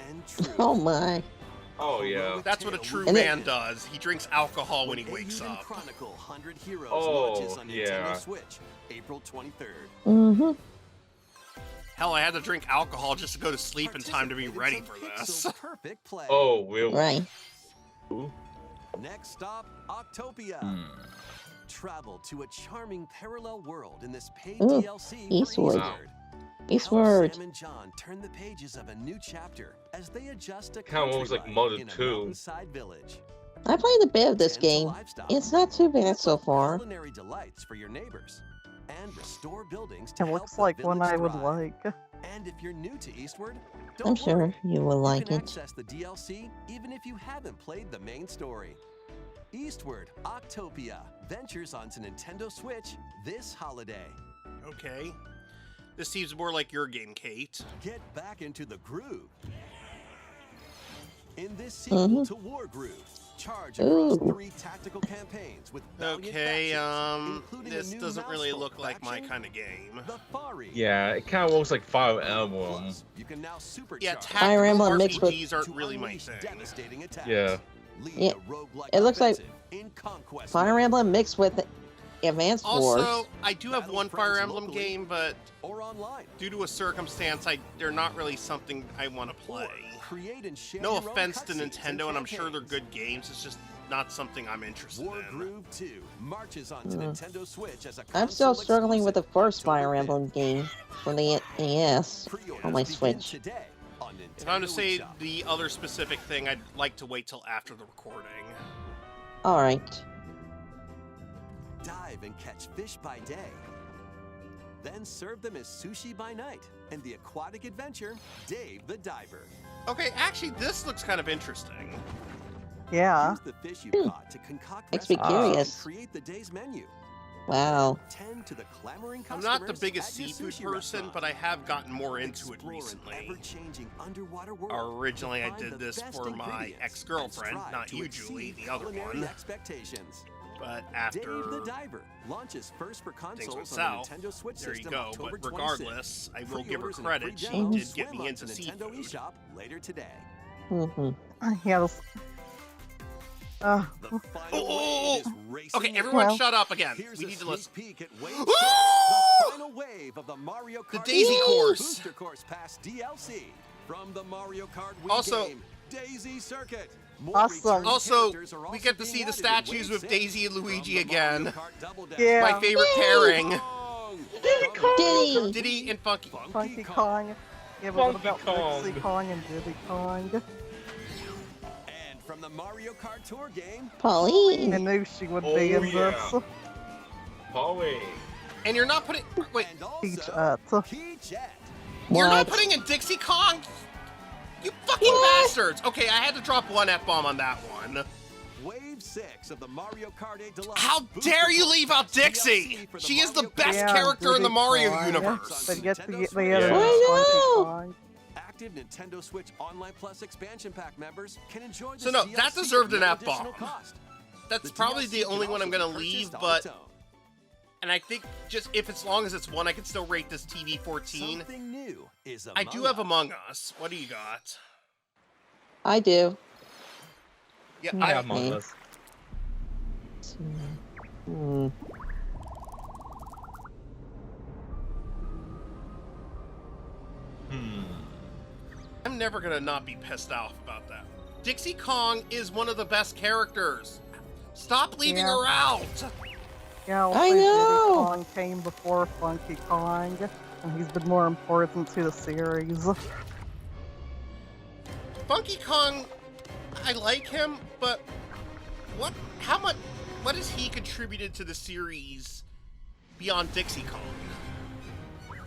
and truth. Oh my. Oh yeah. That's what a true And man does. He drinks alcohol when he wakes Euden up. Chronicle 100 Heroes Oh, launches on yeah. Nintendo Switch, April 23rd. Mm-hmm. Hell, I had to drink alcohol just to go to sleep in time to be ready for this. Pixel perfect play. Oh, really? Right. Ooh. Next stop, Octopia. Travel to a charming parallel world in this paid Ooh, DLC Eastward. for Wow. Eastward. Help Sam and John turn the pages of a new chapter as they adjust to Kinda country looks like life Mother in a 2. mountainside village. I played a bit of this Tend to game. livestock, It's not too bad so cook far. Culinary delights for your neighbors and restore buildings to It help looks the like one village I would thrive. like. And if you're new to Eastward, don't I'm sure worry. you will You like can it. access the DLC even if you haven't played the main story. Eastward, Octopia ventures onto Nintendo Switch this holiday. Okay. This seems more like your game, Kate. Get back into the groove. In this sequel to War Groove, charge across Ooh. 3 tactical campaigns with valiant Okay, factions, including a this new doesn't really mouthful look like my faction, kind of game. the Fari. Yeah, it kind of looks like Fire Emblem. Plus, you can now supercharge Yeah, Fire tactical Emblem mixed with- RPGs aren't to really my unleash thing. devastating attacks. Yeah. Lead Yeah, a roguelike it looks like offensive in Conquest Fire mode. Emblem mixed with Advance Wars. Also, I do have Battle one friends Fire Emblem locally game, but or online. due to a circumstance, they're not really something I want to play. Or create and share No your own offense to cutscenes Nintendo, and I'm sure they're campaigns. good games. It's just not something I'm interested War in. Groove 2 marches onto Nintendo Switch as a I'm still console struggling with the exclusive first October Fire 5th. Emblem game for the NES Pre-orders on my begin Switch. today on If I'm to Nintendo say eShop. the other specific thing, I'd like to wait till after the recording. Alright. Dive and catch fish by day. Then serve them as sushi by night. And the aquatic adventure, Dave the Diver. Okay, actually, this looks kind of interesting. Yeah. Use the fish you caught to concoct Makes me recipes and curious. create the day's menu. Wow. Tend to the clamoring I'm customers not the biggest at your seafood sushi person, restaurant. but I have gotten more into it Explore an recently. ever-changing underwater world Originally, to I find did the this best for my ingredients ex-girlfriend, and strive not to you, exceed Julie, the other culinary one. expectations. But after Dave the Diver launches first for things consoles went on south, the Nintendo Switch there you system go. October But 26th. regardless, I will give her Pre-orders and a credit. free She demo did swim get me onto into Nintendo seafood. eShop later today. Yes. The final wave is racing Okay, in. everyone Well, shut up again. Here's We a need to sneak listen. peek at Wave 6, the final wave of the Mario Kart The Daisy course. Booster Course Pass DLC from the Mario Kart Wii Also- game, Daisy Circuit. More Awesome. returning Also, characters are we get to being see the added in statues Wave with Daisy and 6 Luigi from the Mario again. Kart Double Dash. Yeah. My favorite pairing. Diddy. Diddy and Funky. Funky Kong. Yeah, but what about Funky Kong. Dixie Kong and Diddy Kong? And from the Mario Kart Tour game, Pauline. I knew she would Oh, be in yeah. this. Polly. And you're not putting. Wait, and Peach also at. Peachette. you're not What? putting in Dixie Kong? You fucking bastards! Okay, I had to drop one F-bomb on that one. Wave 6 of the Mario Kart 8 Deluxe. How Booster dare you Course leave out DLC Dixie? for the She is the Mario Kart best Yeah, character in the Diddy Mario Kong. universe. But yet Nintendo the Switch. other Yeah. Funky Kong. Active Nintendo Switch Online Plus expansion pack members can enjoy this So no, DLC that deserved at an no F-bomb. additional cost. That's The probably DLC the can only one also I'm be gonna purchased leave, on but its own. and I think just if as long as it's one, I can still rate this TV 14. Something new is I do Among have Us. Among Us. What do you got? I do. Yeah, I I have Among Us. Hmm. I'm never gonna not be pissed off about that. Dixie Kong is one of the best characters. Stop leaving Yeah. her out. Yeah, also I Diddy know. Kong came before Funky Kong, and he's been more important to the series. Funky Kong, I like him, but what? How much? What has he contributed to the series beyond Dixie Kong?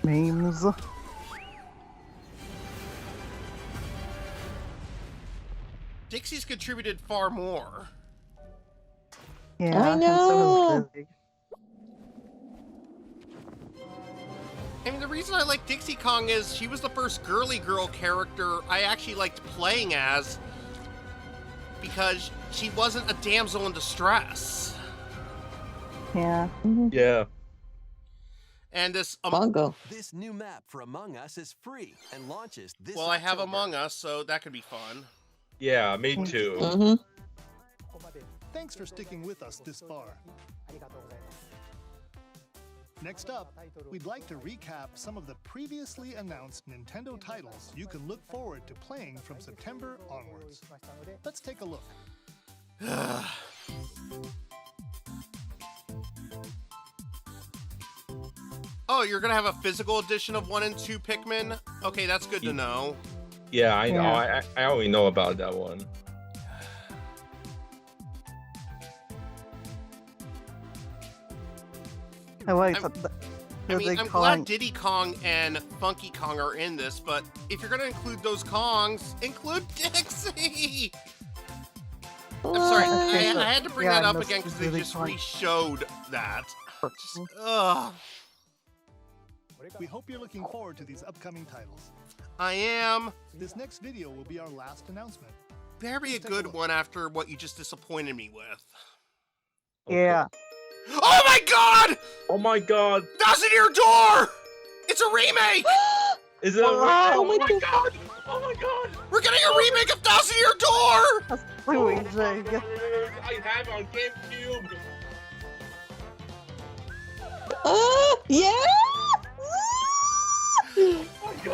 Memes. Dixie's contributed far more. Yeah, I and so know. is Diddy. I mean, the reason I like Dixie Kong is she was the first girly girl character I actually liked playing as because she wasn't a damsel in distress. Yeah. Yeah. And this, Bongo. This new map for Among Us is free and launches this well, I have October. Among Us, so that could be fun. Yeah, me too. Mm-hmm. Thanks for sticking with us this far. Next up, we'd like to recap some of the previously announced Nintendo titles you can look forward to playing from September onwards. Let's take a look. Oh, you're gonna have a physical edition of 1 and 2 Pikmin? Okay, that's good to know. Yeah, I know. Yeah. I only know about that one. Oh, wait, I'm- so I mean, Diddy I'm Kong. glad Diddy Kong and Funky Kong are in this, but if you're gonna include those Kongs, include Dixie! I'm sorry, I had to bring Yeah, that I up missed again the because they Diddy just Kong. re-showed that. Just, ugh. We hope you're looking forward to these upcoming titles. I am. This next video will be our last announcement. Better be a good one after what you just disappointed me with. Yeah. Oh my god! Oh my god! Thousand Year Door! It's a remake! Is it? Wow. Oh my god! Oh my god! We're getting a remake of Thousand Year Door! That's Luigi. I have on GameCube. Yeah.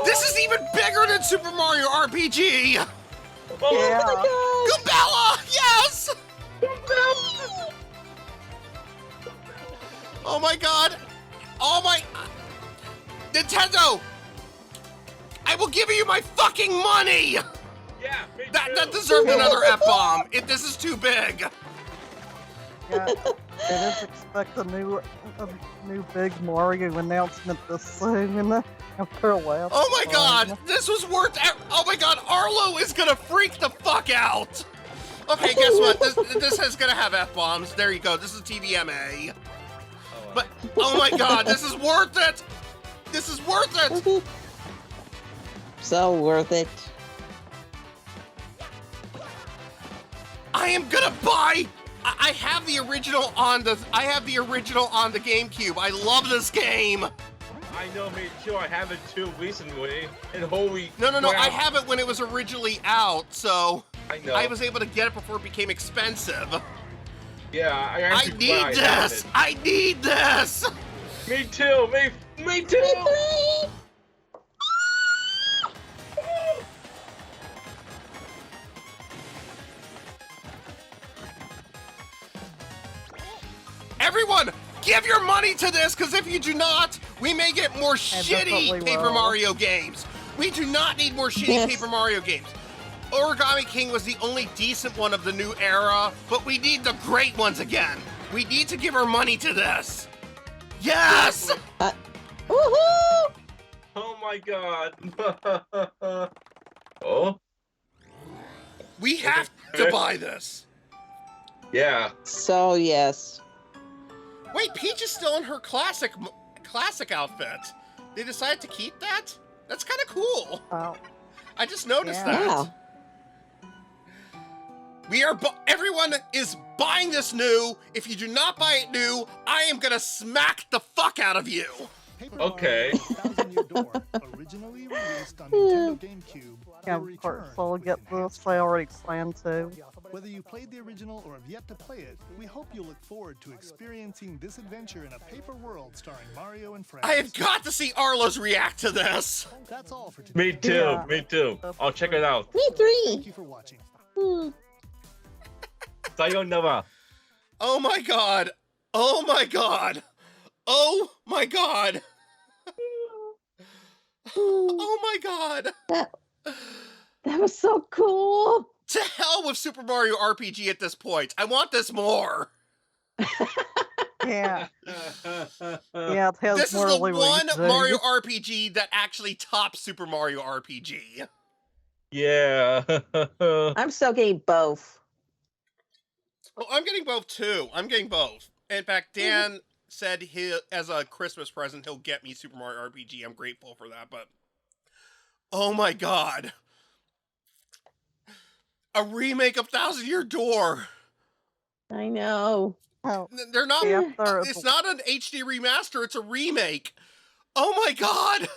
This is even bigger than Super Mario RPG! Yeah. Gabella! Yes! Oh my god! Oh my... Nintendo! I will give you my fucking money! Yeah, me That too. deserved another F-bomb, if this is too big! Yeah. It is expect a new big Mario announcement this soon. After last Oh my god! time. This was worth... Oh my god, Arlo is gonna freak the fuck out! Okay, guess what? This is gonna have F-bombs. There you go, this is TVMA. But, oh my god, this is worth it! This is worth it! So worth it. I am gonna buy I have the original on the GameCube. I love this game. I know, me too. I have it too recently. And holy No. crap. I have it when it was originally out, so I know. I was able to get it before it became expensive. Yeah, I need this. I need this. Me too. Me too. Everyone, give your money to this, because if you do not, we may get more shitty Paper Mario games. We do not need more shitty Paper Mario games. Origami King was the only decent one of the new era, but we need the great ones again. We need to give our money to this. Yes! Woohoo! Oh my god. Oh? We have to buy this. Yeah. So, yes. Wait, Peach is still in her classic outfit. They decided to keep that? That's kind of cool. Oh. I just noticed Yeah. that. Everyone is buying this new. If you do not buy it new, I am gonna smack the fuck out of you. Paper Okay. Mario Thousand Year Door, originally released on Nintendo GameCube, Yeah, will of course, return I'll with get enhanced this. I already planned to. Whether you played the original or have yet to play it, we hope you look forward to experiencing this adventure in a paper world starring Mario and friends. I have got to see Arlos react to this. That's all for today. Me too. Yeah. Me too. I'll check it out. Me three. Thank you for watching. Sayonara. Oh my god. Oh my god. Oh my god. Oh my god. That was so cool. To hell with Super Mario RPG at this point. I want this more. Yeah. Yeah, it has This is more the Luigi. one Mario RPG that actually tops Super Mario RPG. Yeah. I'm still getting both. Oh, I'm getting both too. I'm getting both. In fact, Dan said as a Christmas present, he'll get me Super Mario RPG. I'm grateful for that, but oh my god. A remake of Thousand Year Door. I know. Oh, They're not. yeah, It's not an HD remaster. It's a remake. Oh my god.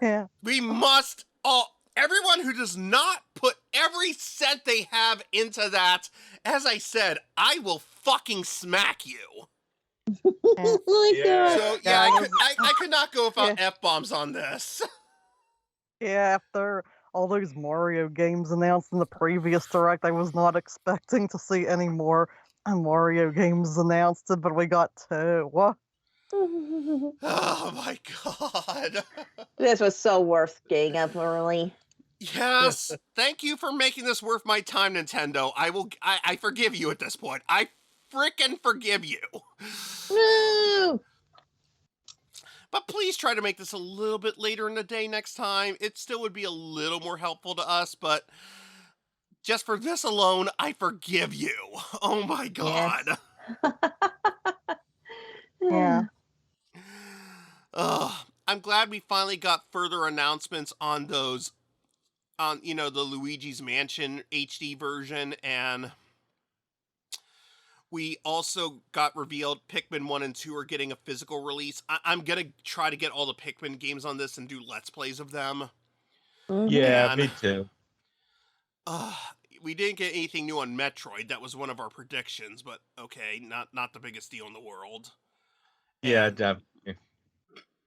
yeah. We must all. Everyone who does not put every cent they have into that, as I said, I will fucking smack you. Yeah. So yeah, I could not go without F-bombs on this. Yeah, after all those Mario games announced in the previous Direct, I was not expecting to see any more Mario games announced, but we got two. What? Oh my god. This was so worth getting up early. Yes. Thank you for making this worth my time, Nintendo. I forgive you at this point. I frickin' forgive you. Woo! But please try to make this a little bit later in the day next time. It still would be a little more helpful to us, but just for this alone, I forgive you. Oh my god. Yeah. I'm glad we finally got further announcements on those, the Luigi's Mansion HD version, and we also got revealed Pikmin 1 and 2 are getting a physical release. I'm going to try to get all the Pikmin games on this and do Let's Plays of them. Yeah, me too. We didn't get anything new on Metroid. That was one of our predictions, but okay, not the biggest deal in the world. Yeah, And definitely.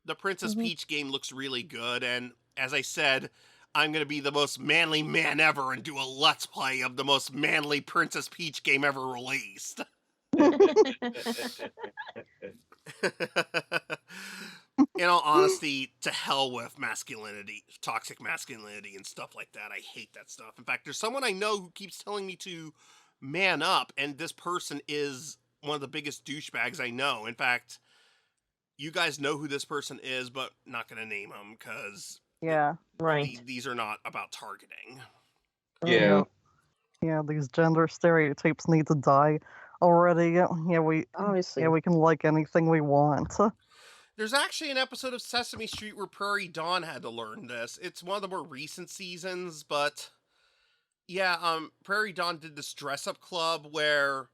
the Princess Peach game looks really good, and as I said, I'm going to be the most manly man ever and do a Let's Play of the most manly Princess Peach game ever released. In all honesty, to hell with masculinity, toxic masculinity and stuff like that. I hate that stuff. In fact, there's someone I know who keeps telling me to man up, and this person is one of the biggest douchebags I know. In fact, you guys know who this person is, but not going to name him because Yeah. Right. these are not about targeting. Yeah. Yeah, these gender stereotypes need to die already. Yeah, Obviously. we can like anything we want. There's actually an episode of Sesame Street where Prairie Dawn had to learn this. It's one of the more recent seasons, but yeah, Prairie Dawn did this dress-up club where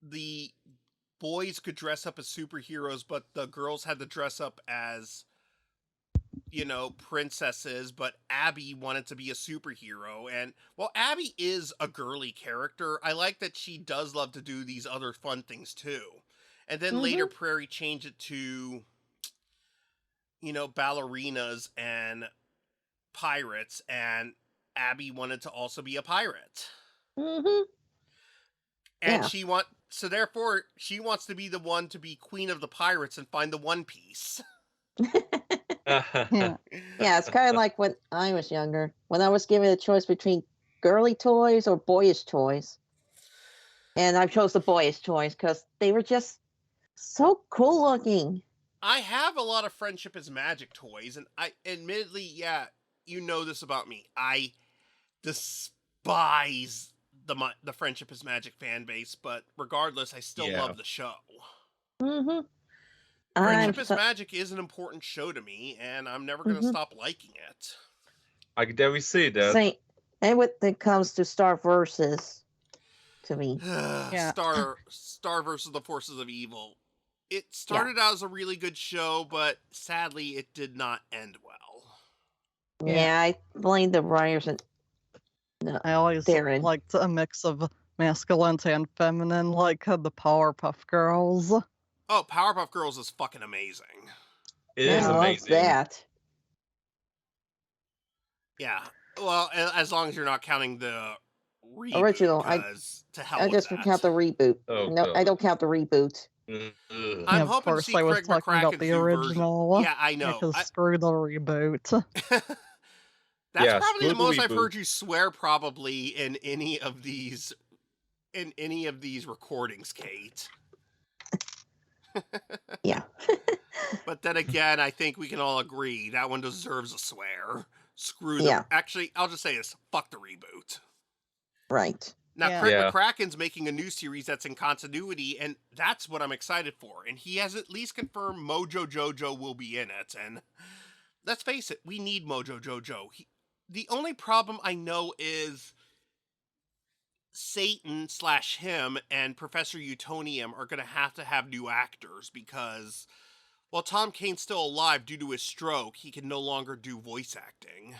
the boys could dress up as superheroes, but the girls had to dress up as, princesses, but Abby wanted to be a superhero. And while Abby is a girly character, I like that she does love to do these other fun things too. And then later Prairie changed it to, ballerinas and pirates, and Abby wanted to also be a pirate. Mm-hmm. And so therefore she wants to be the one to be queen of the pirates and find the One Piece. Yeah, it's kind of like when I was younger. When I was given a choice between girly toys or boyish toys. And I chose the boyish toys because they were just so cool looking. I have a lot of Friendship is Magic toys, and I admittedly, you know this about me. I despise the Friendship is Magic fan base, but regardless, I still love the show. Mm-hmm. Friendship is Magic is an important show to me, and I'm never going to stop liking it. I can definitely see that. Same. And when it comes to Star Versus, to me. Star versus the Forces of Evil. It started out as a really good show, but sadly, it did not end well. Yeah, I blame the writers and I always liked a mix of masculine and feminine, like the Powerpuff Girls. Oh, Powerpuff Girls is fucking amazing. It is amazing. I love that. Yeah. Well, as long as you're not counting the reboot, original. I just count the reboot. Oh, no, God. I don't count the reboot. I'm hoping to see Craig McCracken's new version. Yeah, I know. Because screw the reboot. That's probably the most I've heard you swear probably in any of these recordings, Kate. Yeah. But then again, I think we can all agree that one deserves a swear. Screw the actually, I'll just say this, fuck the reboot. Right. Now, Craig McCracken's making a new series that's in continuity, and that's what I'm excited for. And he has at least confirmed Mojo Jojo will be in it. And let's face it, we need Mojo Jojo. The only problem I know is Satan/him and Professor Utonium are going to have new actors because while Tom Kane's still alive due to his stroke, he can no longer do voice acting.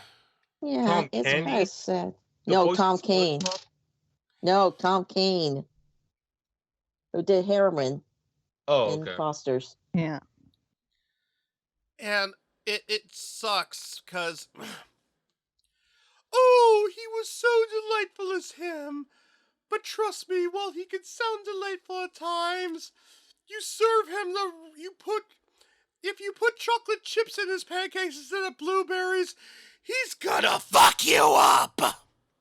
Yeah, it's kind of sad. No, Tom Kane. No, Tom Kane. Who did Heroin in Foster's. Yeah. And it sucks because... Oh, he was so delightful as him. But trust me, while he can sound delightful at times, you serve him if you put chocolate chips in his pancakes instead of blueberries, he's gonna fuck you up.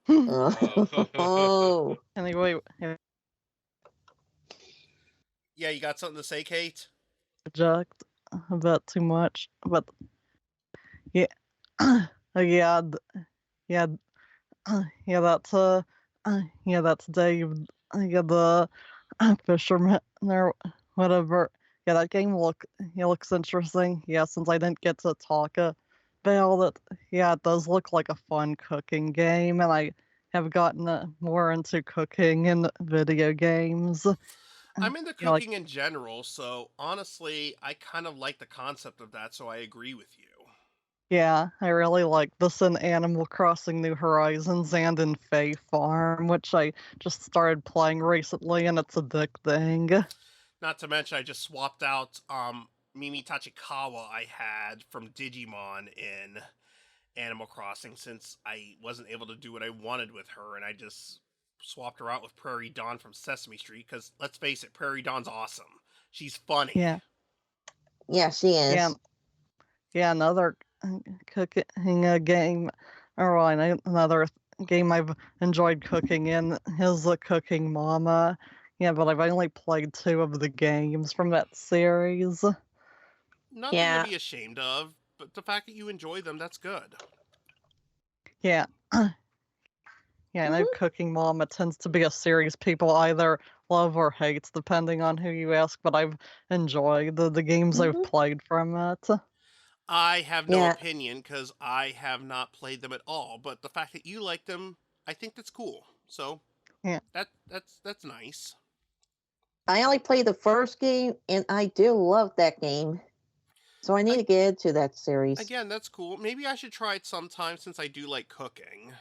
Oh. Anyway. Yeah, you got something to say, Kate? Project a bit too much, but yeah, that's Dave. The fisherman or whatever. Yeah, that game looks interesting. Yeah, since I didn't get to talk about it, it does look like a fun cooking game, and I have gotten more into cooking in video games. I'm into cooking in general, so honestly, I kind of like the concept of that, so I agree with you. Yeah, I really like this in Animal Crossing New Horizons and in Fae Farm, which I just started playing recently, and it's addicting. Not to mention, I just swapped out Mimi Tachikawa I had from Digimon in Animal Crossing since I wasn't able to do what I wanted with her, and I just swapped her out with Prairie Dawn from Sesame Street, because let's face it, Prairie Dawn's awesome. She's funny. Yeah. Yeah, she is. Yeah, another cooking game, or another game I've enjoyed cooking in is Cooking Mama. Yeah, but I've only played 2 of the games from that series. Nothing to be ashamed of, but the fact that you enjoy them, that's good. Yeah. Yeah, I know Cooking Mama tends to be a series people either love or hate, depending on who you ask, but I've enjoyed the games I've played from it. I have no opinion, because I have not played them at all, but the fact that you like them, I think that's cool. So, that's nice. I only played the first game, and I do love that game. So I need to get into that series. Again, that's cool. Maybe I should try it sometime since I do like cooking.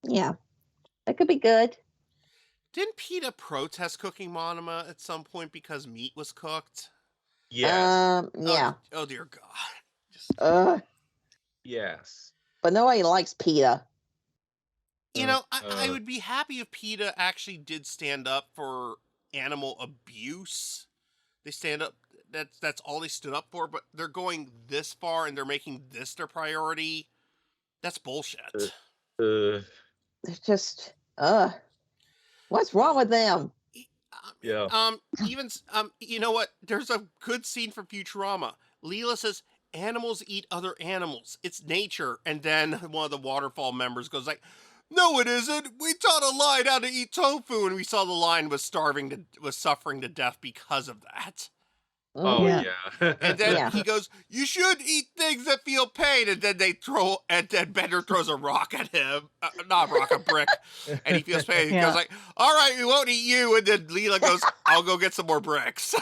Yeah, that could be good. Didn't PETA protest cooking Monoma at some point because meat was cooked? Yes. Yeah. Oh dear God. Yes. But nobody likes PETA. You know, I would be happy if PETA actually did stand up for animal abuse. They stand up. That's all they stood up for. But they're going this far and they're making this their priority. That's bullshit. They're just what's wrong with them? Yeah. Even you know what? There's a good scene from Futurama. Leela says, "Animals eat other animals. It's nature." And then one of the waterfall members goes like, "No, it isn't. We taught a lion how to eat tofu, and we saw the lion was suffering to death because of that." Oh yeah. And then he goes, "You should eat things that feel pain." And then then Bender throws a rock at him, not a rock, a brick, and he feels pain. He goes like, "All right, we won't eat you." And then Leela goes, "I'll go get some more bricks."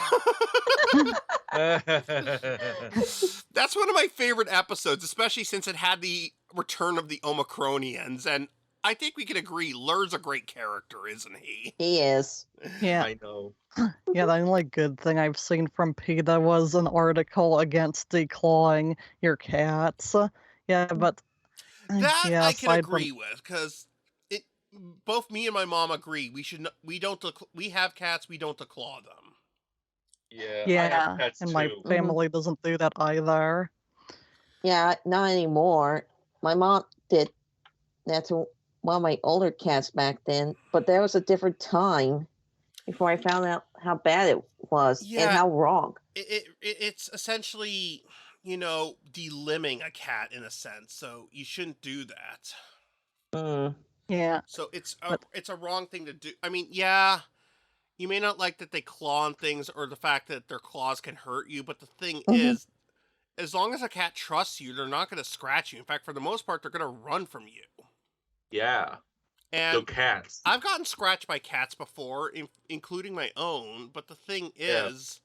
That's one of my favorite episodes, especially since it had the return of the Omicronians, and I think we can agree Lur's a great character, isn't he? He is. Yeah. I know. Yeah, the only good thing I've seen from PETA was an article against declawing your cats. Yeah, but that yeah, I can agree with, because both me and my mom agree we have cats, we don't declaw them. Yeah, Yeah, I have pets and too. my family doesn't do that either. Yeah, not anymore. My mom did that to one of my older cats back then, but that was a different time before I found out how bad it was and how wrong. It's essentially, delimbing a cat in a sense, so you shouldn't do that. Yeah. So it's a wrong thing to do. I mean, yeah, you may not like that they claw on things or the fact that their claws can hurt you, but the thing is, as long as a cat trusts you, they're not going to scratch you. In fact, for the most part, they're going to run from you. Yeah. And the cats. I've gotten scratched by cats before, including my own, but the thing is,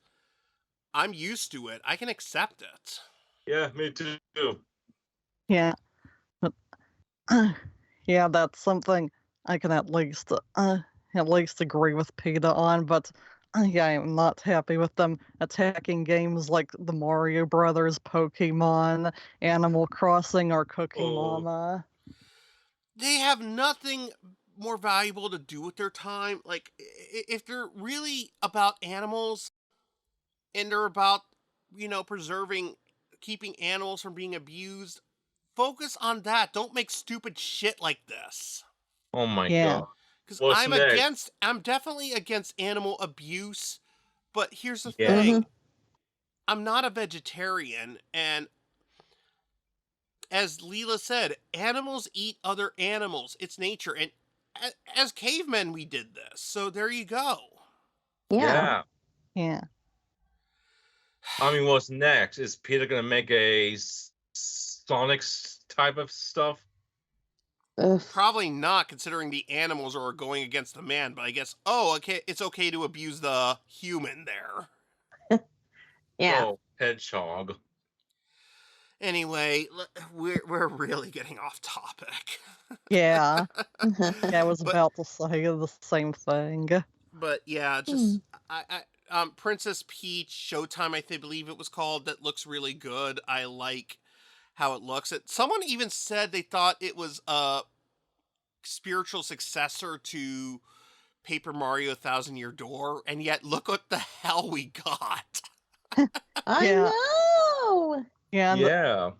I'm used to it. I can accept it. Yeah, me too. Yeah. But, yeah, that's something I can at least agree with PETA on, but yeah, I'm not happy with them attacking games like the Mario Brothers, Pokemon, Animal Crossing, or Cooking Mama. They have nothing more valuable to do with their time. Like, if they're really about animals and they're about, keeping animals from being abused, focus on that. Don't make stupid shit like this. Oh my god. Because I'm definitely against animal abuse, but here's the thing. I'm not a vegetarian, and as Leela said, animals eat other animals. It's nature. And as cavemen, we did this. So there you go. Yeah. Yeah. I mean, what's next? Is Peter going to make a Sonic type of stuff? Probably not, considering the animals are going against the man. But I guess, okay, it's okay to abuse the human there. Yeah. Oh, hedgehog. Anyway, we're really getting off topic. Yeah. I was about to say the same thing. But yeah, just Princess Peach Showtime, I believe it was called, that looks really good. I like how it looks. Someone even said they thought it was a spiritual successor to Paper Mario Thousand Year Door, and yet look what the hell we got. I know. Yeah.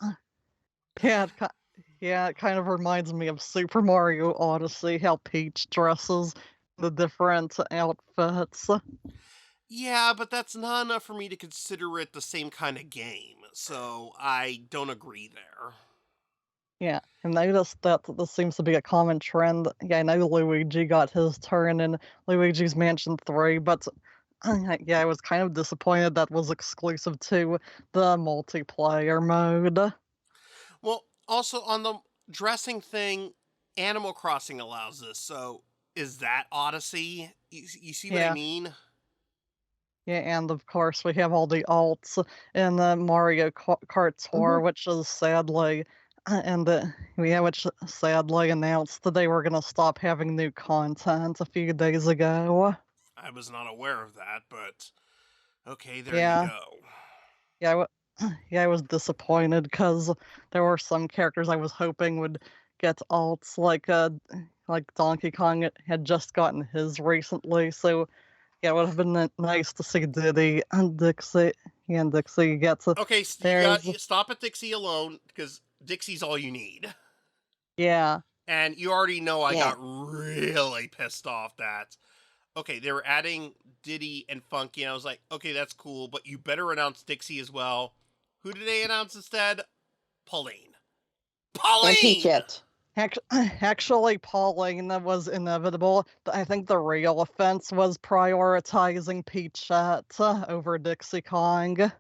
It kind of reminds me of Super Mario Odyssey, how Peach dresses the different outfits. Yeah, but that's not enough for me to consider it the same kind of game, so I don't agree there. Yeah, I noticed that this seems to be a common trend. Yeah, I know Luigi got his turn in Luigi's Mansion 3, but I was kind of disappointed that was exclusive to the multiplayer mode. Well, also on the dressing thing, Animal Crossing allows this, so is that Odyssey. You see what I Yeah. mean? Yeah, and of course we have all the alts in the Mario Kart Tour, which is sadly, which sadly announced that they were gonna stop having new content a few days ago. I was not aware of that, but okay, there you Yeah, go. yeah, yeah, I was disappointed because there were some characters I was hoping would get alts, like Donkey Kong had just gotten his recently, so yeah, it would have been nice to see Diddy and Dixie. And Dixie gets Okay, theirs. you stop at Dixie alone, because Dixie's all you need. Yeah, And you already know I Yeah. got really pissed off that, okay, they were adding Diddy and Funky, and I was like, okay, that's cool, but you better announce Dixie as well. Who did they announce instead? Pauline. And Pauline! Peachette. actually, Pauline was inevitable. I think the real offense was prioritizing Peachette over Dixie Kong.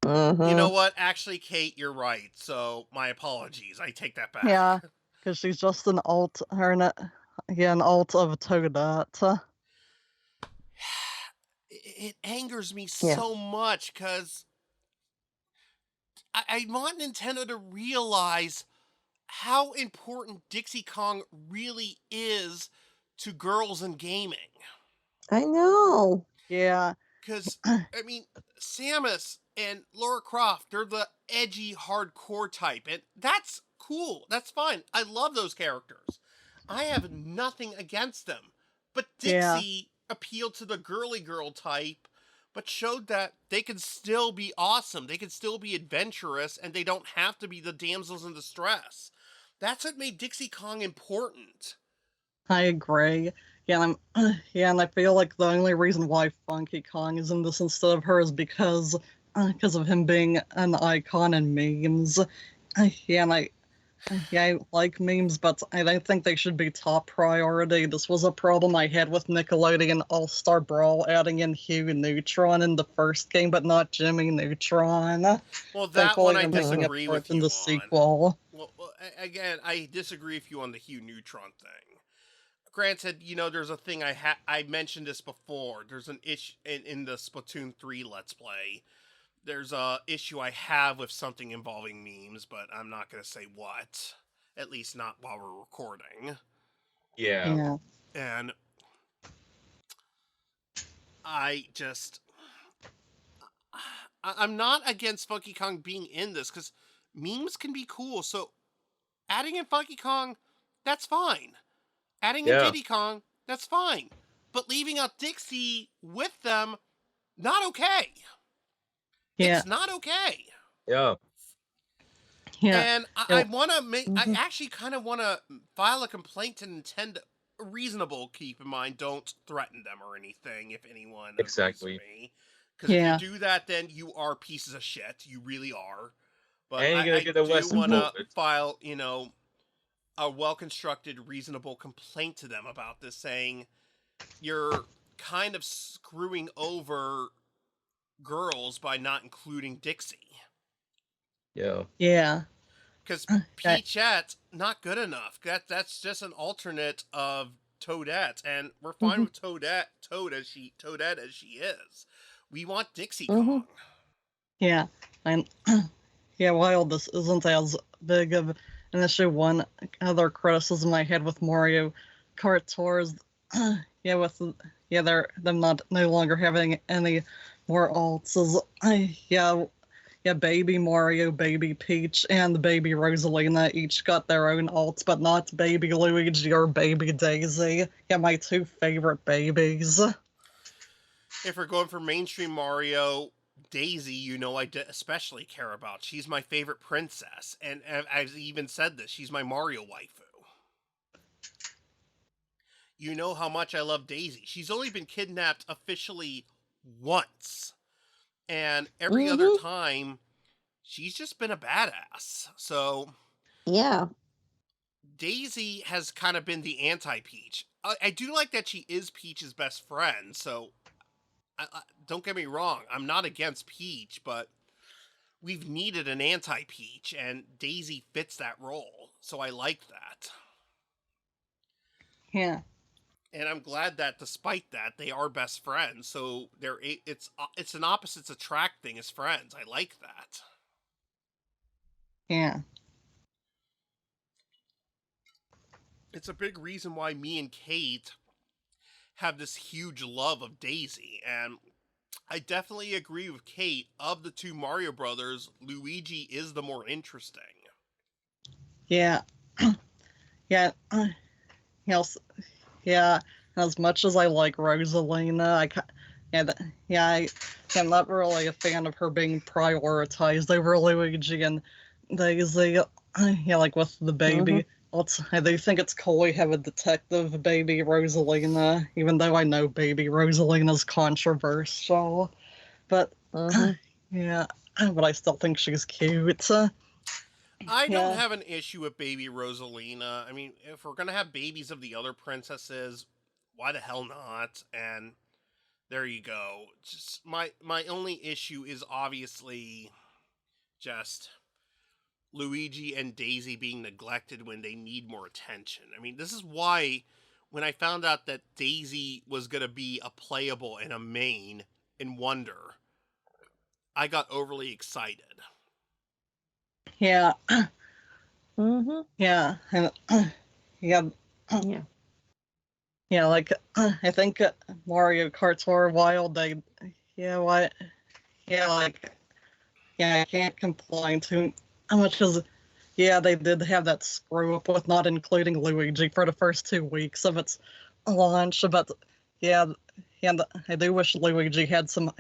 You know what? Actually, Kate, you're right. So, my apologies. I take that back. Yeah, because she's just an alt, an alt of Toadette. It angers me Yeah. so much, because I want Nintendo to realize how important Dixie Kong really is to girls in gaming. I know. Yeah, Because, I mean, Samus and Lara Croft, they're the edgy, hardcore type. And that's cool. That's fine. I love those characters. I have nothing against them. But Yeah. Dixie appealed to the girly girl type, but showed that they can still be awesome. They can still be adventurous, and they don't have to be the damsels in distress. That's what made Dixie Kong important. I agree. Yeah, and I feel like the only reason why Funky Kong is in this instead of her is because of him being an icon in memes. I like memes, but I don't think they should be top priority. This was a problem I had with Nickelodeon All-Star Brawl adding in Hugh Neutron in the first game, but not Jimmy Neutron. Well, that Thankfully, one I they're making it disagree work with in you the on. sequel. Well, again, I disagree with you on the Hugh Neutron thing. Granted, there's a thing I mentioned this before. There's an issue in the Splatoon 3 Let's Play. There's a issue I have with something involving memes, but I'm not going to say what. At least not while we're recording. Yeah. And I'm not against Funky Kong being in this, because memes can be cool. So adding in Funky Kong, that's fine. Adding in Diddy Kong, that's fine. But leaving out Dixie with them, not okay. Yeah. It's not okay. Yeah. And I want to make, I actually kind of want to file a complaint to Nintendo. Reasonable, keep in mind, don't threaten them or anything if anyone Exactly. Because if you do that, then you are pieces of shit. You really are. But And you're I gonna get a do lesson want to for it. file, a well-constructed, reasonable complaint to them about this, saying you're kind of screwing over girls by not including Dixie. Yeah. Because Peachette, not good enough. That's just an alternate of Toadette, and we're fine with Toadette as she is. We want Dixie Kong. Yeah, and while this isn't as big of an issue, one other criticism I had with Mario Kart Tours, they're them no longer having any more alts is Baby Mario, Baby Peach, and Baby Rosalina each got their own alts, but not Baby Luigi or Baby Daisy. Yeah, my two favorite babies. If we're going for mainstream Mario, Daisy, I especially care about. She's my favorite princess, and I've even said this, she's my Mario waifu. You know how much I love Daisy. She's only been kidnapped officially once. And every other time, she's just been a badass. So, yeah, Daisy has kind of been the anti-Peach. I do like that she is Peach's best friend, so don't get me wrong, I'm not against Peach, but we've needed an anti-Peach, and Daisy fits that role, so I like that. Yeah. And I'm glad that despite that, they are best friends. So it's an opposites attract thing as friends. I like that. Yeah. It's a big reason why me and Kate have this huge love of Daisy. And I definitely agree with Kate. Of the two Mario brothers, Luigi is the more interesting. Yeah. Yeah. Yes. Yeah. As much as I like Rosalina, I'm not really a fan of her being prioritized over Luigi and Daisy. Yeah, like with the baby. I do think it's cool we have a detective baby Rosalina, even though I know baby Rosalina's controversial. But yeah, but I still think she's cute. I don't Yeah. have an issue with baby Rosalina. I mean, if we're gonna have babies of the other princesses, why the hell not? And there you go. Just my only issue is obviously just Luigi and Daisy being neglected when they need more attention. I mean, this is why when I found out that Daisy was gonna be a playable and a main in Wonder, I got overly excited. Yeah. Yeah. And yeah. Yeah. Yeah, like I think Mario Karts for a while I can't complain too much as they did have that screw up with not including Luigi for the first 2 weeks of its launch, but yeah, and I do wish Luigi had some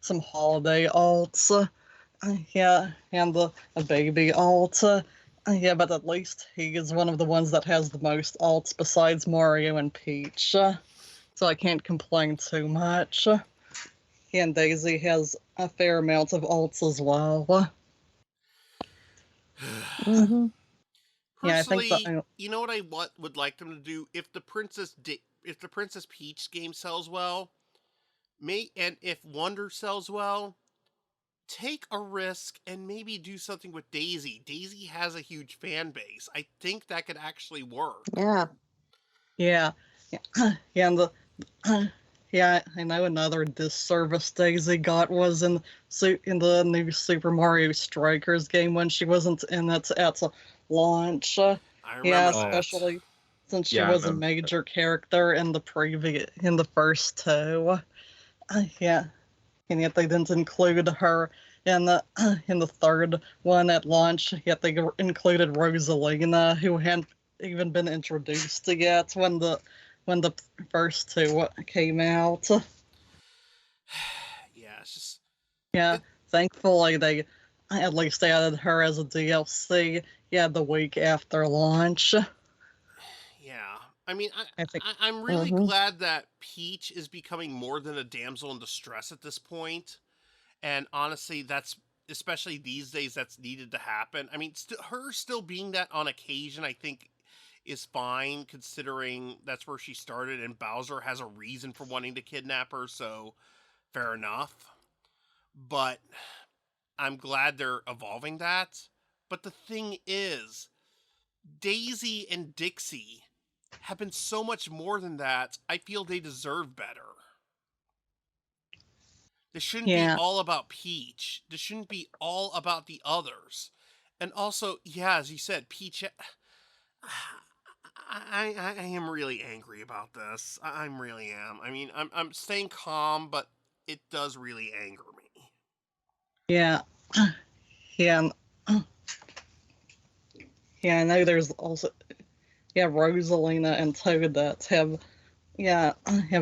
holiday alts. And a baby alt. Yeah, but at least he is one of the ones that has the most alts besides Mario and Peach. So I can't complain too much. And Daisy has a fair amount of alts as well. Yeah, I think Personally, that. you know what I would like them to do if the Princess Peach game sells well, and if Wonder sells well, take a risk and maybe do something with Daisy. Daisy has a huge fan base. I think that could actually work. Yeah. Yeah, and I know another disservice Daisy got was in the new Super Mario Strikers game when she wasn't in it at launch. I remember especially since she Yeah, I was a remember. major character in the first two. Yeah, and yet they didn't include her in the third one at launch. Yet they included Rosalina, who hadn't even been introduced yet when the first two came out. Yeah, it's just Yeah, thankfully they at least added her as a DLC. Yeah, the week after launch. yeah. I mean, I think. I'm really glad that Peach is becoming more than a damsel in distress at this point. And honestly, that's especially these days that's needed to happen. I mean, her still being that on occasion, I think, is fine considering that's where she started, and Bowser has a reason for wanting to kidnap her. So fair enough. But I'm glad they're evolving that. But the thing is, Daisy and Dixie have been so much more than that. I feel they deserve better. This shouldn't be all about Peach. This shouldn't be all about the others. And also, yeah, as you said, Peach. I am really angry about this. I really am. I mean, I'm staying calm, but it does really anger me. Yeah. Yeah. Yeah, I know there's also Rosalina and Toad that have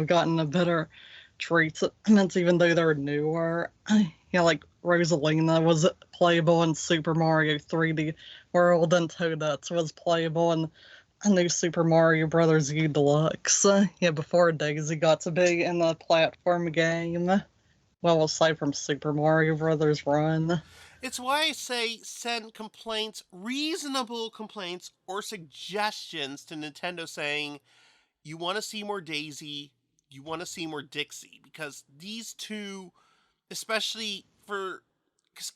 gotten a better treatment even though they're newer. Yeah, like Rosalina was playable in Super Mario 3D World and Toadette was playable in a new Super Mario Brothers U Deluxe. Yeah, before Daisy got to be in the platform game. Well, aside from Super Mario Brothers Run. It's why I say send complaints, reasonable complaints, or suggestions to Nintendo saying, you want to see more Daisy, you want to see more Dixie, because these two, especially because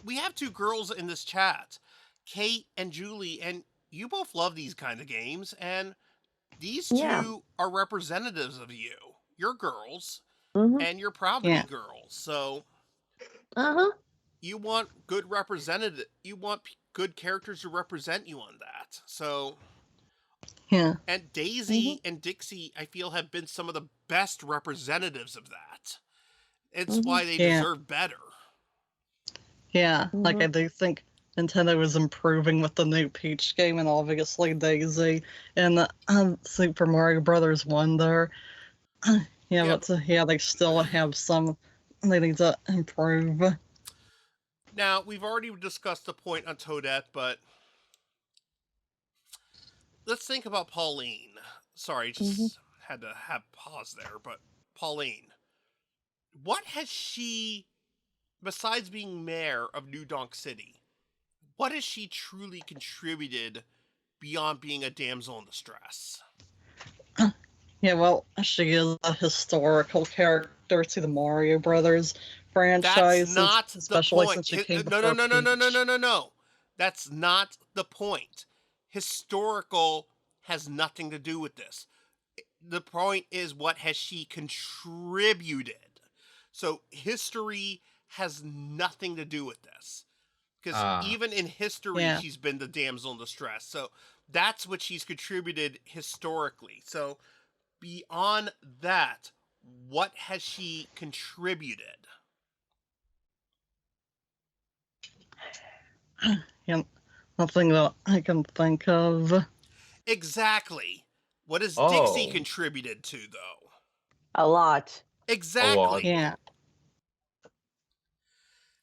we have two girls in this chat, Kate and Julie, and you both love these kind of games, and These Yeah. two are representatives of you. You're girls, Mm-hmm. and you're proud to Yeah. be girls. So Uh-huh. you want good representative. You want good characters to represent you on that. So, Yeah. and Daisy and Dixie, I feel, have been some of the best representatives of that. It's why they Yeah. deserve better. Yeah, like I do think Nintendo is improving with the new Peach game, and obviously Daisy and Super Mario Brothers Wonder. Yeah, but they still have some they need to improve. Now, we've already discussed the point on Toadette, but let's think about Pauline. Sorry, just had to have pause there, but Pauline. What has she, besides being mayor of New Donk City, what has she truly contributed beyond being a damsel in distress? Yeah, well, she is a historical character to the Mario Brothers franchise, That's not the especially point. since she came No. before Peach. That's not the point. Historical has nothing to do with this. The point is, what has she contributed? So history has nothing to do with this. Because even in history, she's been the damsel in distress. So that's what she's contributed historically. So beyond that, what has she contributed? Yeah, nothing that I can think of. Exactly. What has Dixie contributed to, though? A lot. Exactly. Yeah.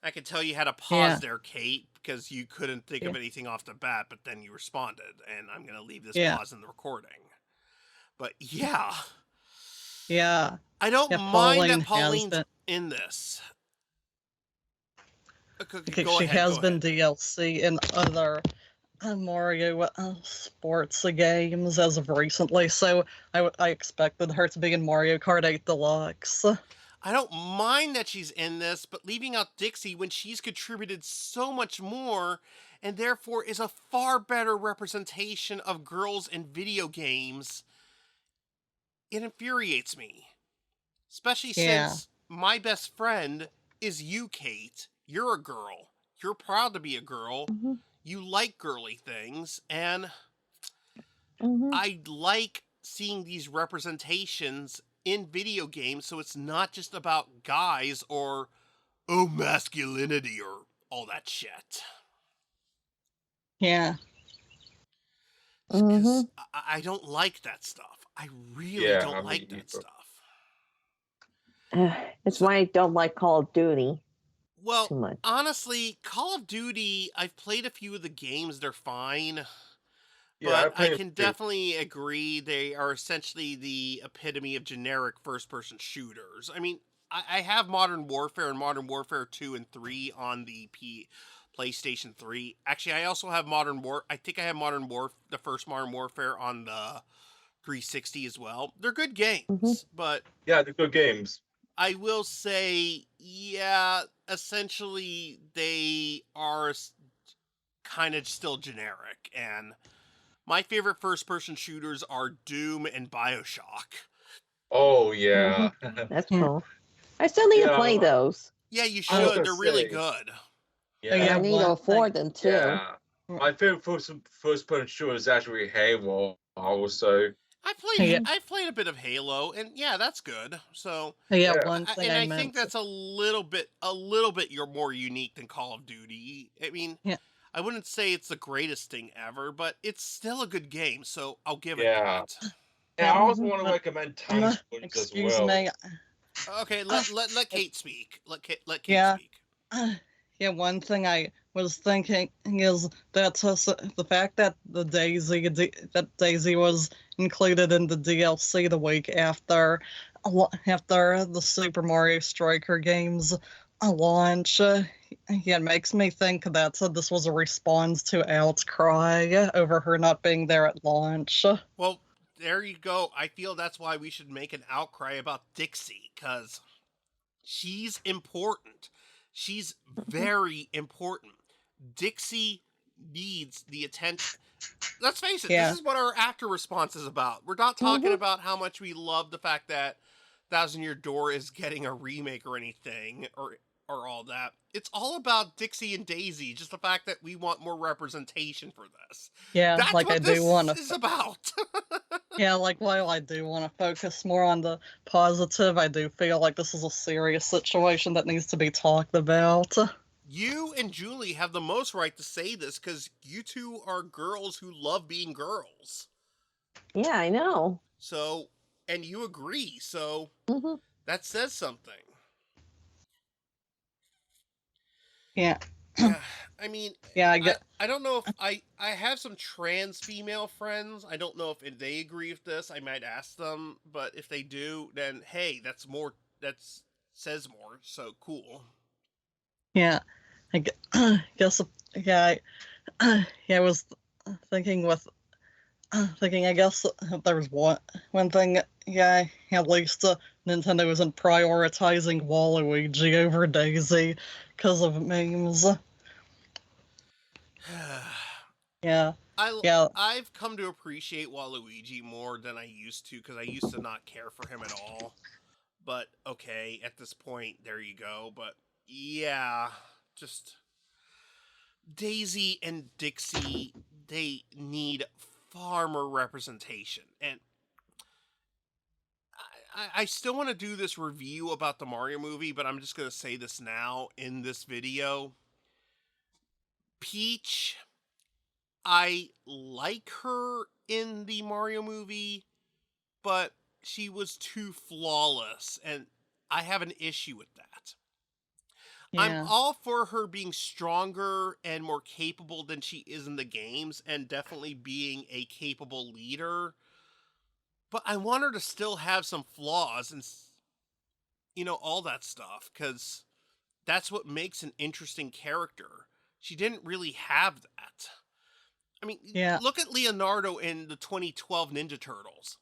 I can tell you had a pause there, Kate, because you couldn't think of anything off the bat, but then you responded, and I'm going to leave this pause in the recording. But yeah. Yeah. I don't mind that Pauline's in this. She has been DLC in other Mario sports games as of recently, so I expected her to be in Mario Kart 8 Deluxe. I don't mind that she's in this, but leaving out Dixie when she's contributed so much more and therefore is a far better representation of girls in video games, it infuriates me. Especially since my best friend is you, Kate. You're a girl. You're proud to be a girl. You like girly things, and I like seeing these representations in video games, so it's not just about guys or masculinity or all that shit. Yeah. Because I don't like that stuff. I really don't like that stuff. It's why I don't like Call of Duty. Well, too much. Honestly, Call of Duty, I've played a few of the games, they're fine. Yeah, but I can definitely agree they are essentially the epitome of generic first-person shooters. I mean, I have Modern Warfare and Modern Warfare 2 and 3 on the PlayStation 3. Actually, I also have I think I have the first Modern Warfare on the 360 as well. They're good games, but... Yeah, they're good games. I will say, essentially, they are kind of still generic, and my favorite first-person shooters are Doom and BioShock. Oh, yeah. That's cool. I still need to play those. Yeah, you should. They're really good. Yeah, I need to afford them, too. Yeah. My favorite first-person shooter is actually Halo, also. I played a bit of Halo, and that's good. So one thing I think that's a little bit you're more unique than Call of Duty. I mean, I wouldn't say it's the greatest thing ever, but it's still a good game. So I'll give it that. Yeah, I also want to recommend Time Splitters as well. Excuse me. Okay, let Kate speak. Let Kate speak. One thing I was thinking is that the fact that Daisy was included in the DLC the week after the Super Mario Striker games launch, it makes me think that this was a response to outcry over her not being there at launch. Well, there you go. I feel that's why we should make an outcry about Dixie, because she's important. She's very important. Dixie needs the attention. Let's face it, Yeah. this is what our actor response is about. We're not talking about how much we love the fact that Thousand Year Door is getting a remake or anything, or all that. It's all about Dixie and Daisy, just the fact that we want more representation for this. Yeah, That's like what I do want this is about. Yeah, like while I do want to focus more on the positive, I do feel like this is a serious situation that needs to be talked about. You and Julie have the most right to say this because you two are girls who love being girls. Yeah, I know. So, and you agree, so that says something. Yeah. Yeah, I mean, Yeah, I don't know if I have some trans female friends. I don't know if they agree with this. I might ask them, but if they do, then hey, that says more. So cool. Yeah, guess yeah, I was thinking I guess there was one thing, yeah, at least Nintendo isn't prioritizing Waluigi over Daisy because of memes. Yeah. I've come to appreciate Waluigi more than I used to because I used to not care for him at all. But okay, at this point, there you go. But yeah, just Daisy and Dixie, they need far more representation. And I still want to do this review about the Mario movie, but I'm just going to say this now in this video. Peach, I like her in the Mario movie, but she was too flawless, and I have an issue with that. Yeah. I'm all for her being stronger and more capable than she is in the games, and definitely being a capable leader. But I want her to still have some flaws and, all that stuff, because that's what makes an interesting character. She didn't really have that. I mean, look at Leonardo in the 2012 Ninja Turtles.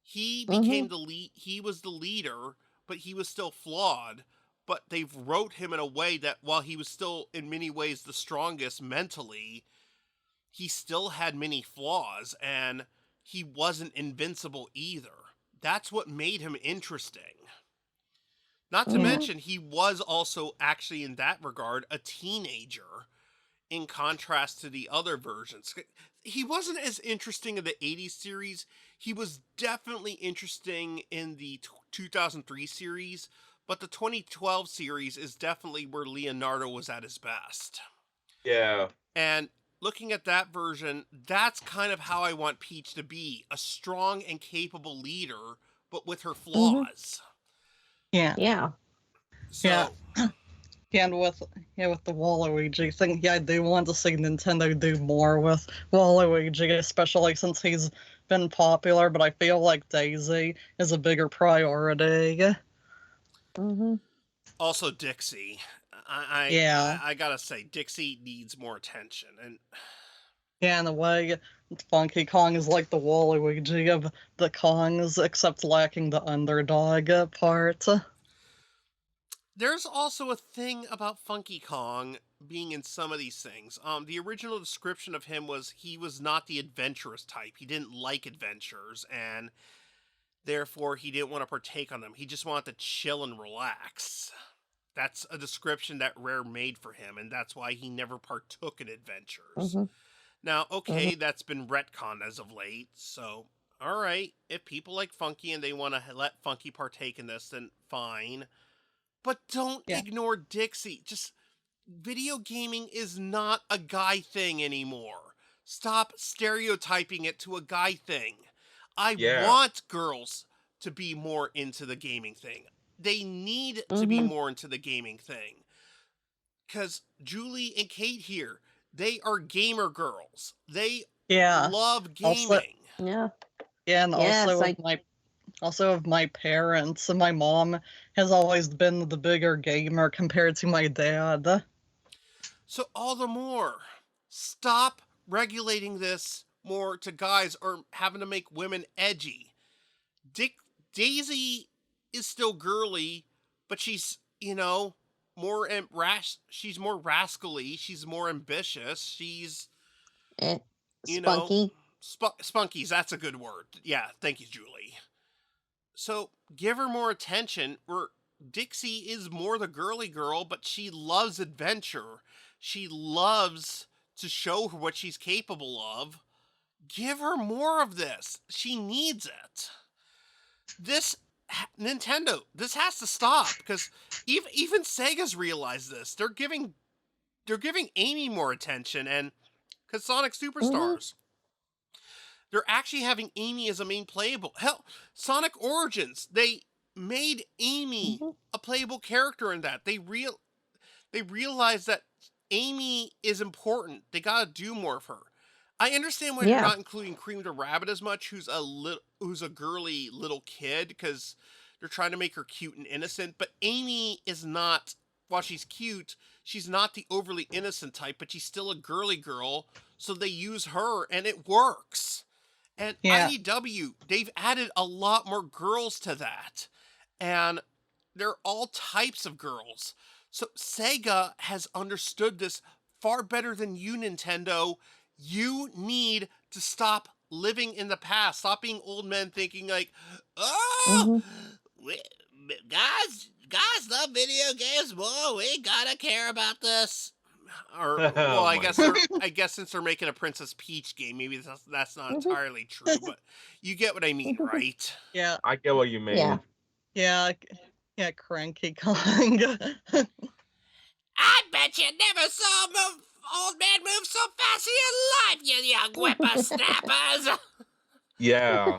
He became he was the leader, but he was still flawed. But they've wrote him in a way that while he was still in many ways the strongest mentally, he still had many flaws, and he wasn't invincible either. That's what made him interesting. Not to mention, he was also actually in that regard a teenager, in contrast to the other versions. He wasn't as interesting in the 80s series. He was definitely interesting in the 2003 series, but the 2012 series is definitely where Leonardo was at his best. Yeah. And looking at that version, that's kind of how I want Peach to be. A strong and capable leader, but with her flaws. Yeah. Yeah. So, yeah, and with the Waluigi thing, I do want to see Nintendo do more with Waluigi, especially since he's been popular, but I feel like Daisy is a bigger priority. Also Dixie. I gotta say, Dixie needs more attention. And yeah, in a way, Funky Kong is like the Waluigi of the Kongs, except lacking the underdog part. There's also a thing about Funky Kong being in some of these things. The original description of him was he was not the adventurous type. He didn't like adventures, and therefore he didn't want to partake on them. He just wanted to chill and relax. That's a description that Rare made for him, and that's why he never partook in adventures. Now, okay, that's been retconned as of late, so alright, if people like Funky and they want to let Funky partake in this, then fine. But don't ignore Dixie. Just, video gaming is not a guy thing anymore. Stop stereotyping it to a guy thing. I want girls to be more into the gaming thing. They need to be more into the gaming thing. Because Julie and Kate here, they are gamer girls. They love gaming. Yeah, and also of my parents, and my mom has always been the bigger gamer compared to my dad. So all the more, stop regulating this more to guys or having to make women edgy. Daisy is still girly, but she's, she's more rascally, she's more ambitious, she's And you know spunky. spunkies, that's a good word. Yeah, thank you, Julie. So give her more attention. Where Dixie is more the girly girl, but she loves adventure. She loves to show her what she's capable of. Give her more of this. She needs it. This Nintendo, this has to stop, because even Sega's realized this. They're giving Amy more attention, and because Sonic Superstars, they're actually having Amy as a main playable. Hell, Sonic Origins, they made Amy a playable character in that. They realized that Amy is important. They gotta do more of her. I understand why you're not including Cream the Rabbit as much, who's a girly little kid, because they're trying to make her cute and innocent. But Amy is not, while she's cute, she's not the overly innocent type, but she's still a girly girl. So they use her, and it works. And IDW, they've added a lot more girls to that. And they're all types of girls. So Sega has understood this far better than you, Nintendo. You need to stop living in the past. Stop being old men thinking like, oh, guys love video games more. We gotta care about this. Or well, I guess since they're making a Princess Peach game, maybe that's not entirely true. But you get what I mean, right? Yeah. I get what you mean. Yeah, Cranky Kong. I bet you never saw old man move so fast in your life, you young whippersnappers. Yeah.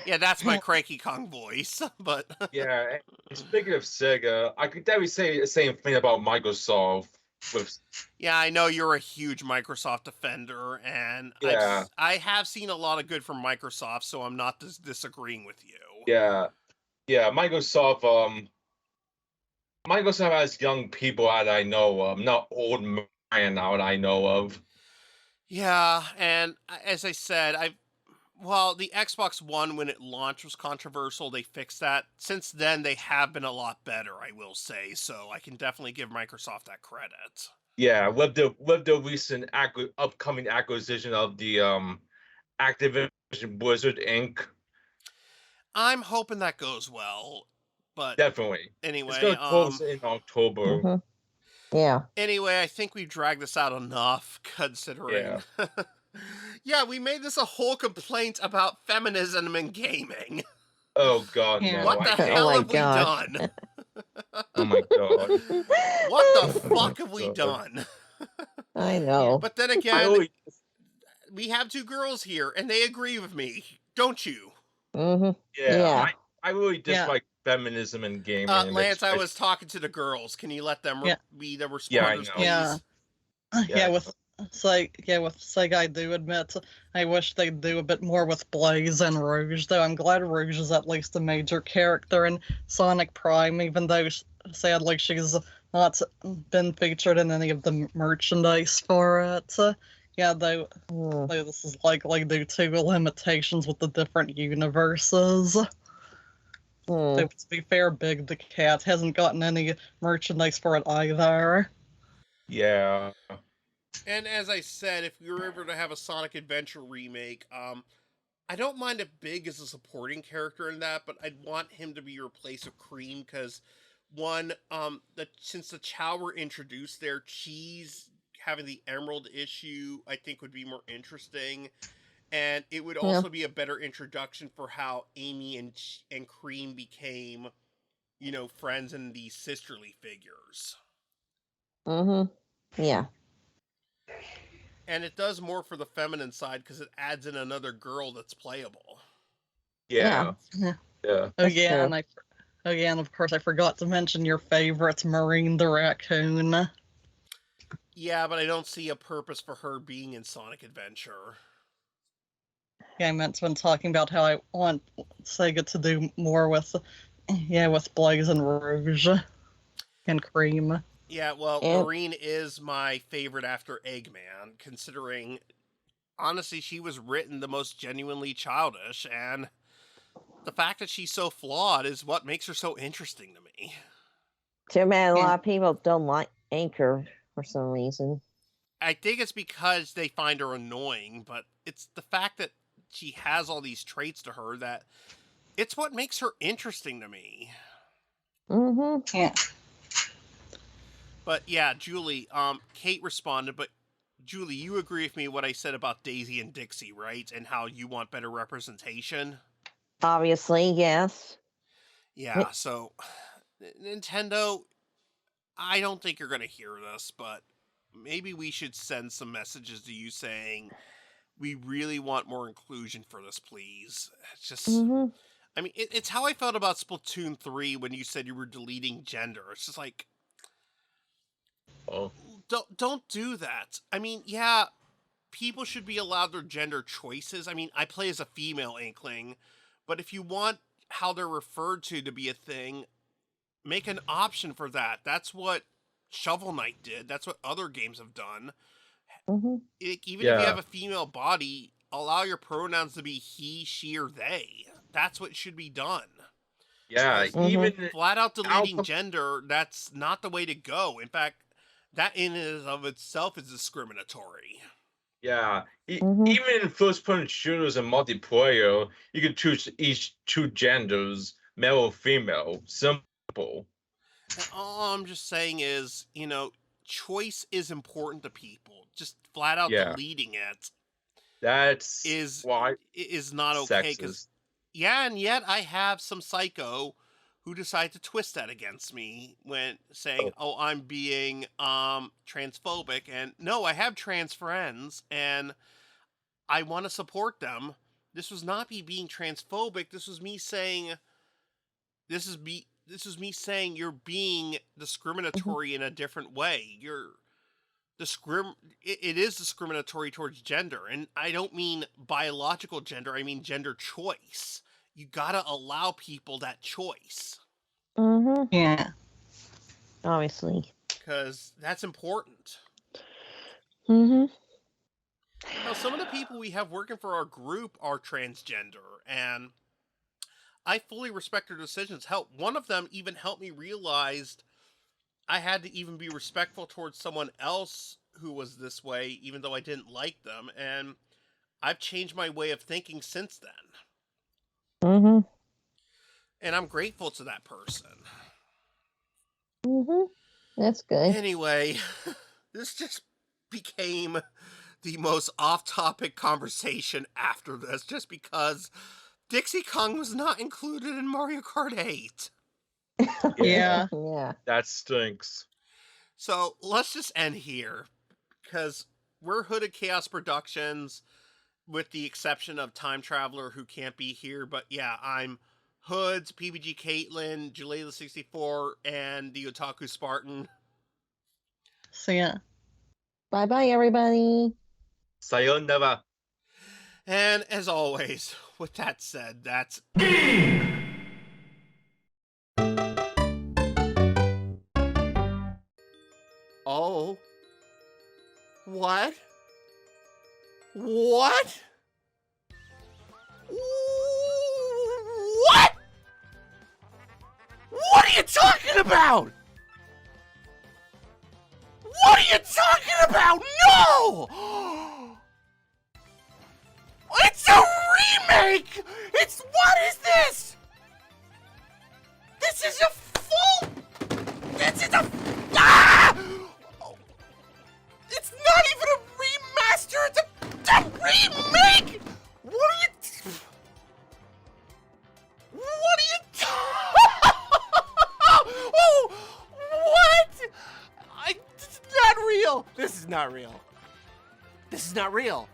Yeah, that's my Cranky Kong voice, but... Yeah, and speaking of Sega, I could definitely say the same thing about Microsoft. Yeah, I know you're a huge Microsoft defender, and I have seen a lot of good from Microsoft, so I'm not disagreeing with you. Yeah, Microsoft has young people that I know of, not old man that I know of. Yeah, and as I said, the Xbox One, when it launched, was controversial. They fixed that. Since then, they have been a lot better, I will say. So I can definitely give Microsoft that credit. Yeah, with the recent upcoming acquisition of the Activision Blizzard Inc. I'm hoping that goes well, but definitely. Anyway, it's going to close in October. Yeah. Anyway, I think we've dragged this out enough, considering. Yeah, we made this a whole complaint about feminism in gaming. Oh God! No. What the hell have we done? Oh my God! What the fuck have we done? I know. But then again, we have two girls here, and they agree with me, don't you? Yeah. I really dislike feminism in gaming. Lance, I was talking to the girls. Can you let them be the responders, please? With Sega, I do admit I wish they'd do a bit more with Blaze and Rouge, though I'm glad Rouge is at least a major character in Sonic Prime, even though sadly she's not been featured in any of the merchandise for it. Though this is likely due to limitations with the different universes. Though, to be fair, Big the Cat hasn't gotten any merchandise for it either. Yeah. And as I said, if we were ever to have a Sonic Adventure remake, I don't mind if Big is a supporting character in that, but I'd want him to be replaced with Cream, because one, since the Chow were introduced there, Cheese having the Emerald issue, I think would be more interesting. And it would also be a better introduction for how Amy and Cream became, friends and these sisterly figures. Yeah. And it does more for the feminine side because it adds in another girl that's playable. Yeah. And of course I forgot to mention your favorite, Marine the Raccoon. Yeah, but I don't see a purpose for her being in Sonic Adventure. Yeah, I meant when talking about how I want Sega to do more with Blaze and Rouge and Cream. Yeah, well, Marine is my favorite after Eggman, considering, honestly, she was written the most genuinely childish, and the fact that she's so flawed is what makes her so interesting to me. Too bad a lot of people don't like Anchor for some reason. I think it's because they find her annoying, but it's the fact that she has all these traits to her that it's what makes her interesting to me. Mm-hmm. Yeah. But yeah, Julie, Kate responded, but Julie, you agree with me what I said about Daisy and Dixie, right? And how you want better representation? Obviously, yes. Yeah, so Nintendo, I don't think you're going to hear this, but maybe we should send some messages to you saying, we really want more inclusion for this, please. It's just, I mean, it's how I felt about Splatoon 3 when you said you were deleting gender. It's just like, don't do that. I mean, yeah, people should be allowed their gender choices. I mean, I play as a female Inkling, but if you want how they're referred to be a thing, make an option for that. That's what Shovel Knight did. That's what other games have done. Even if you have a female body, allow your pronouns to be he, she, or they. That's what should be done. Yeah, even flat out deleting gender, that's not the way to go. In fact, that in and of itself is discriminatory. Yeah, even in first-person shooters and multiplayer, you can choose each two genders, male or female. Simple. And all I'm just saying is, choice is important to people. Just flat out deleting it. Is not okay. Because and yet I have some psycho who decide to twist that against me when saying, "Oh, I'm being transphobic," and no, I have trans friends and I want to support them. This was not me being transphobic. This was me saying, this is me saying you're being discriminatory in a different way. It is discriminatory towards gender, and I don't mean biological gender. I mean gender choice. You gotta allow people that choice. Yeah. Obviously. Because that's important. Now, some of the people we have working for our group are transgender, and I fully respect their decisions. Hell, one of them even helped me realize I had to even be respectful towards someone else who was this way, even though I didn't like them, and I've changed my way of thinking since then. And I'm grateful to that person. That's good. Anyway, this just became the most off-topic conversation after this, just because Dixie Kong was not included in Mario Kart 8. Yeah. That stinks. So let's just end here, because we're Hooded Chaos Productions, with the exception of Time Traveler, who can't be here. But yeah, I'm Hoodz, PPGKatelyn, Julela64, and TheOtakuSpartan. So yeah. Bye-bye, everybody. Sayonara. And as always, with that said, that's... Oh. What? What? What? What are you talking about? What are you talking about? No! It's a remake! What is this? This is a full... This is a... Ah! It's not even a remaster, it's a remake! What are you... Oh, what? This is not real. This is not real. This is not real.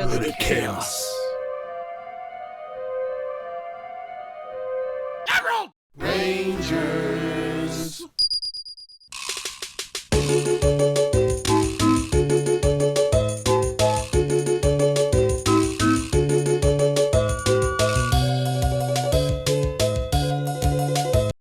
Hooded Chaos.